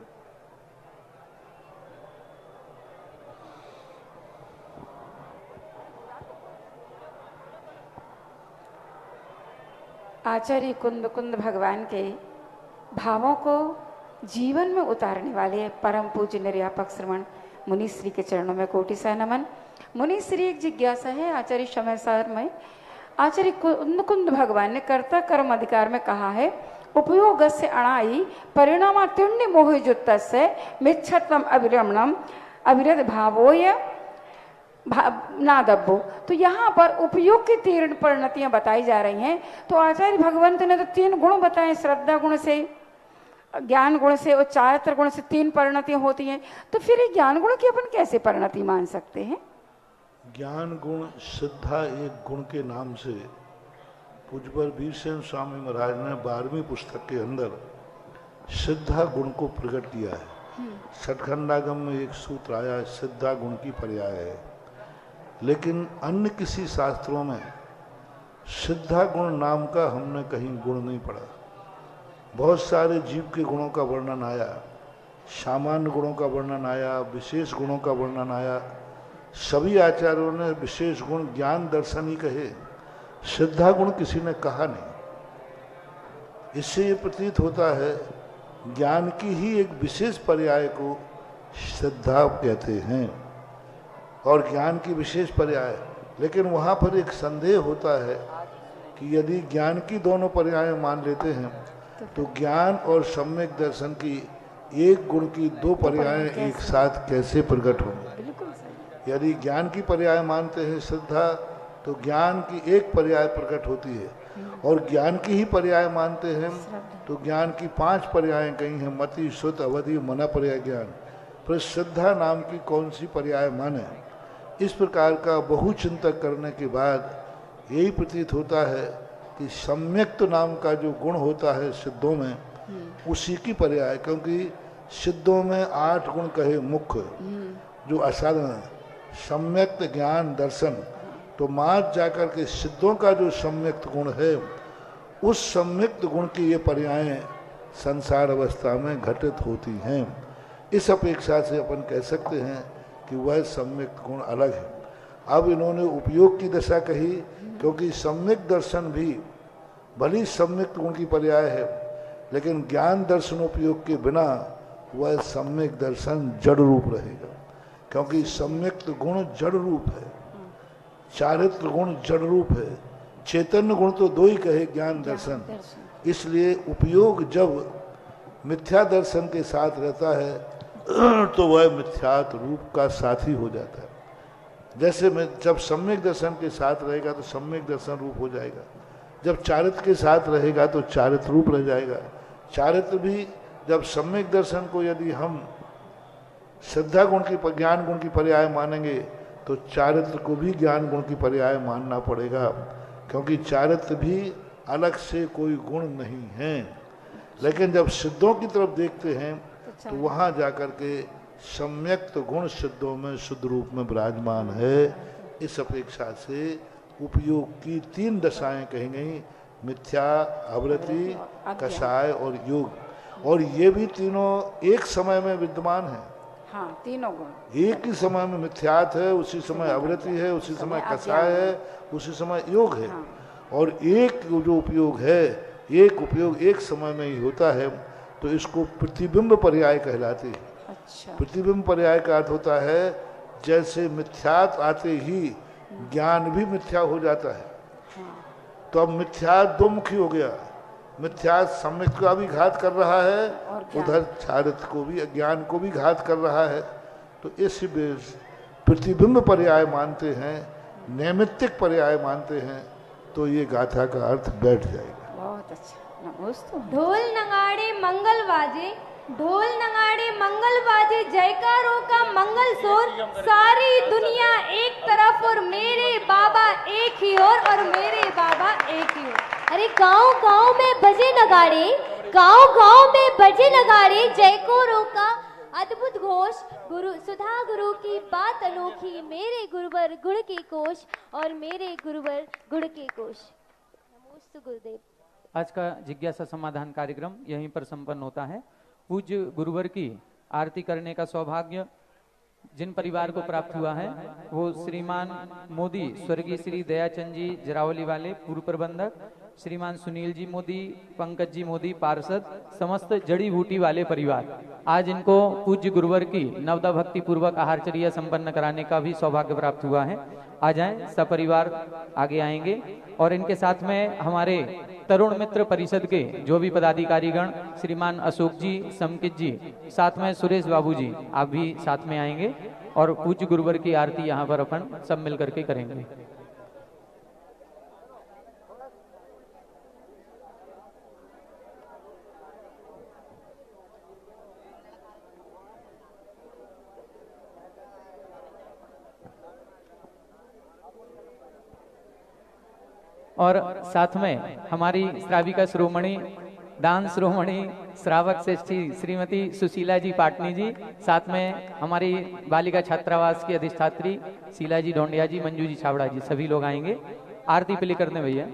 आचार्य कुंद कुंद भगवान के भावों को जीवन में उतारने वाले परम पूज्य निर्यापक श्रवण मुनि श्री के चरणों में कोटि सा नमन। मुनि श्री एक जिज्ञासा है आचार्य समय सार में। आचार्य कुंद कुंद भगवान ने कर्ता कर्म अधिकार में कहा है, उपयोग से अणाई परिणामात्युण्य मोहयुक्त से मिच्छत्वम अविरमणम अविरत भावोय नादब्बो। तो यहाँ पर उपयोग की 3 परिणतियां बताई जा रही हैं। तो आचार्य भगवंत ने तो 3 गुण बताए, श्रद्धा गुण से, ज्ञान गुण से और चारित्र गुण से 3 परिणतियां होती हैं। तो फिर ये ज्ञान गुण की अपन कैसे परिणति मान सकते हैं? ज्ञान गुण श्रद्धा एक गुण के नाम से पूज्यवर वीरसेन स्वामी महाराज ने 12वीं पुस्तक के अंदर श्रद्धा गुण को प्रकट किया है। सठखंडागम में एक सूत्र आया, श्रद्धा गुण की पर्याय है। लेकिन अन्य किसी शास्त्रों में श्रद्धा गुण नाम का हमने कहीं गुण नहीं पढ़ा। बहुत सारे जीव के गुणों का वर्णन आया, सामान्य गुणों का वर्णन आया, विशेष गुणों का वर्णन आया, सभी आचार्यों ने विशेष गुण ज्ञान दर्शन ही कहे, श्रद्धा गुण किसी ने कहा नहीं। इससे ये प्रतीत होता है ज्ञान की ही एक विशेष पर्याय को श्रद्धा कहते हैं और ज्ञान की विशेष पर्याय। लेकिन वहाँ पर एक संदेह होता है कि यदि ज्ञान की दोनों पर्याय मान लेते हैं तो ज्ञान और सम्यक दर्शन की एक गुण की दो पर्याय एक साथ कैसे प्रकट होंगे। यदि ज्ञान की पर्याय मानते हैं श्रद्धा तो ज्ञान की एक पर्याय प्रकट होती है, और ज्ञान की ही पर्याय मानते हैं तो ज्ञान की 5 पर्याय कही हैं, मति, श्रुत, अवधि, मना पर्याय ज्ञान। पर श्रद्धा नाम की कौन सी पर्याय माने। इस प्रकार का बहुचिंतक करने के बाद यही प्रतीत होता है कि सम्यक्त नाम का जो गुण होता है सिद्धों में, उसी की पर्याय, क्योंकि सिद्धों में 8 गुण कहे मुख्य जो असाधारण है, सम्यक्त, ज्ञान, दर्शन। तो मात जाकर के सिद्धों का जो सम्यक्त गुण है, उस सम्यक्त गुण की ये पर्यायें संसार अवस्था में घटित होती हैं। इस अपेक्षा से अपन कह सकते हैं कि वह सम्यक्त गुण अलग है। अब इन्होंने उपयोग की दशा कही, क्योंकि सम्यक दर्शन भी भली सम्यक्त गुण की पर्याय है, लेकिन ज्ञान दर्शनोपयोग के बिना वह सम्यक दर्शन जड़ रूप रहेगा, क्योंकि सम्यक्त गुण जड़ रूप है, चारित्र गुण जड़ रूप है, चैतन्य गुण तो 2 ही कहे, ज्ञान दर्शन। इसलिए उपयोग जब मिथ्या दर्शन के साथ रहता है तो वह मिथ्यात रूप का साथी हो जाता है। जैसे में जब सम्यक दर्शन के साथ रहेगा तो सम्यक दर्शन रूप हो जाएगा, जब चारित्र के साथ रहेगा तो चारित्र रूप रह जाएगा। चारित्र भी जब सम्यक दर्शन को यदि हम श्रद्धा गुण की, ज्ञान गुण की पर्याय मानेंगे तो चारित्र को भी ज्ञान गुण की पर्याय मानना पड़ेगा, क्योंकि चारित्र भी अलग से कोई गुण नहीं है। लेकिन जब सिद्धों की तरफ देखते हैं तो वहाँ जाकर के सम्यक्त गुण सिद्धों में शुद्ध रूप में विराजमान है। इस अपेक्षा से उपयोग की 3 दशाएं कही गई, मिथ्या, आवृत्ति, कषाय और योग। और ये भी तीनों एक समय में विद्यमान है। हाँ, तीनों गुण एक ही समय में मिथ्यात है, उसी समय आवृत्ति है, उसी समय कषाय है, उसी समय योग है। और एक जो उपयोग है, एक उपयोग एक समय में ही होता है, तो इसको प्रतिबिंब पर्याय कहलाती है। अच्छा। प्रतिबिंब पर्याय का अर्थ होता है जैसे मिथ्यात आते ही ज्ञान भी मिथ्या हो जाता है। तो अब मिथ्यात 2 मुखी हो गया, मिथ्यात सम्यक का भी घात कर रहा है, उधर चारित्र को भी, ज्ञान को भी घात कर रहा है। तो इस प्रतिबिंब पर्याय मानते हैं, नैमित्तिक पर्याय मानते हैं, तो ये गाथा का अर्थ बैठ जाएगा। बहुत अच्छा। ढोल नगाड़े मंगल बाजे, ढोल नगाड़े मंगल बाजे, जयकारों का मंगल शोर, सारी दुनिया एक तरफ और मेरे बाबा एक ही और मेरे बाबा एक ही ओर। अरे गांव गांव में बजे नगाड़े, गांव गांव में बजे नगाड़े, जयकारों का अद्भुत घोष, गुरु सुधा गुरु की बात अनोखी, मेरे गुरुवर गुण के कोश और मेरे गुरुवर गुण के कोश। नमोस्तु गुरुदेव। आज का जिज्ञासा समाधान कार्यक्रम यहीं पर संपन्न होता है। पूज्य गुरुवर की आरती करने का सौभाग्य जिन परिवार को प्राप्त हुआ है वो श्रीमान मोदी स्वर्गीय श्री दयाचंद जी जरावली वाले पूर्व प्रबंधक, श्रीमान सुनील जी मोदी, पंकज जी मोदी पार्षद, समस्त जड़ी बूटी वाले परिवार। आज इनको पूज्य गुरुवर की नवदा भक्ति पूर्वक आहारचर्या संपन्न कराने का भी सौभाग्य प्राप्त हुआ है। आ जाएं, सपरिवार आगे आएंगे और इनके साथ में हमारे तरुण मित्र परिषद के जो भी पदाधिकारीगण, श्रीमान अशोक जी, समकित जी, साथ में सुरेश बाबू जी, आप भी साथ में आएंगे और पूज्य गुरुवर की आरती यहाँ पर अपन सब मिल करके करेंगे। और साथ में हमारी श्राविका श्रोमणी, दान श्रोमणी, श्रावक श्रेष्ठी श्रीमती सुशीला जी पाटनी जी, साथ में हमारी बालिका छात्रावास की अधिष्ठात्री शीला जी ढोंडिया जी, मंजू जी छावड़ा जी, सभी लोग आएंगे। आरती प्ले करने भैया।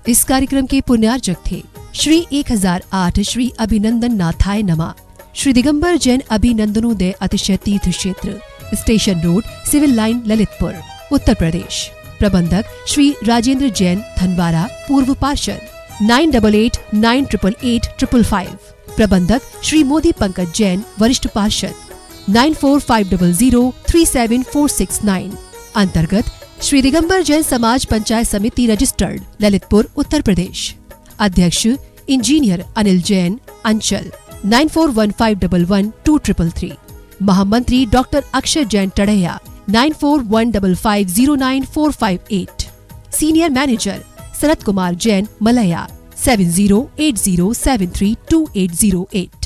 इस कार्यक्रम के पुण्यार्चक थे श्री 1008 श्री अभिनंदन नाथाय नमः, श्री दिगंबर जैन अभिनंदनोदय अतिशय तीर्थ क्षेत्र, station road, civil line, Lalitpur, Uttar Pradesh. प्रबंधक श्री राजेंद्र जैन, धनवारा, पूर्व पार्षद, 9889888555। प्रबंधक श्री मोदी पंकज जैन, वरिष्ठ पार्षद, 9450037469। अंतर्गत श्री दिगंबर जैन समाज पंचायत समिति रजिस्टर्ड, ललितपुर, उत्तर प्रदेश। अध्यक्ष इंजीनियर अनिल जैन, अंचल, 9415112333। महामंत्री doctor Akshay Jain Tadaiya, 9415509458। Senior manager Sharad Kumar Jain, Malaya, 7080732808।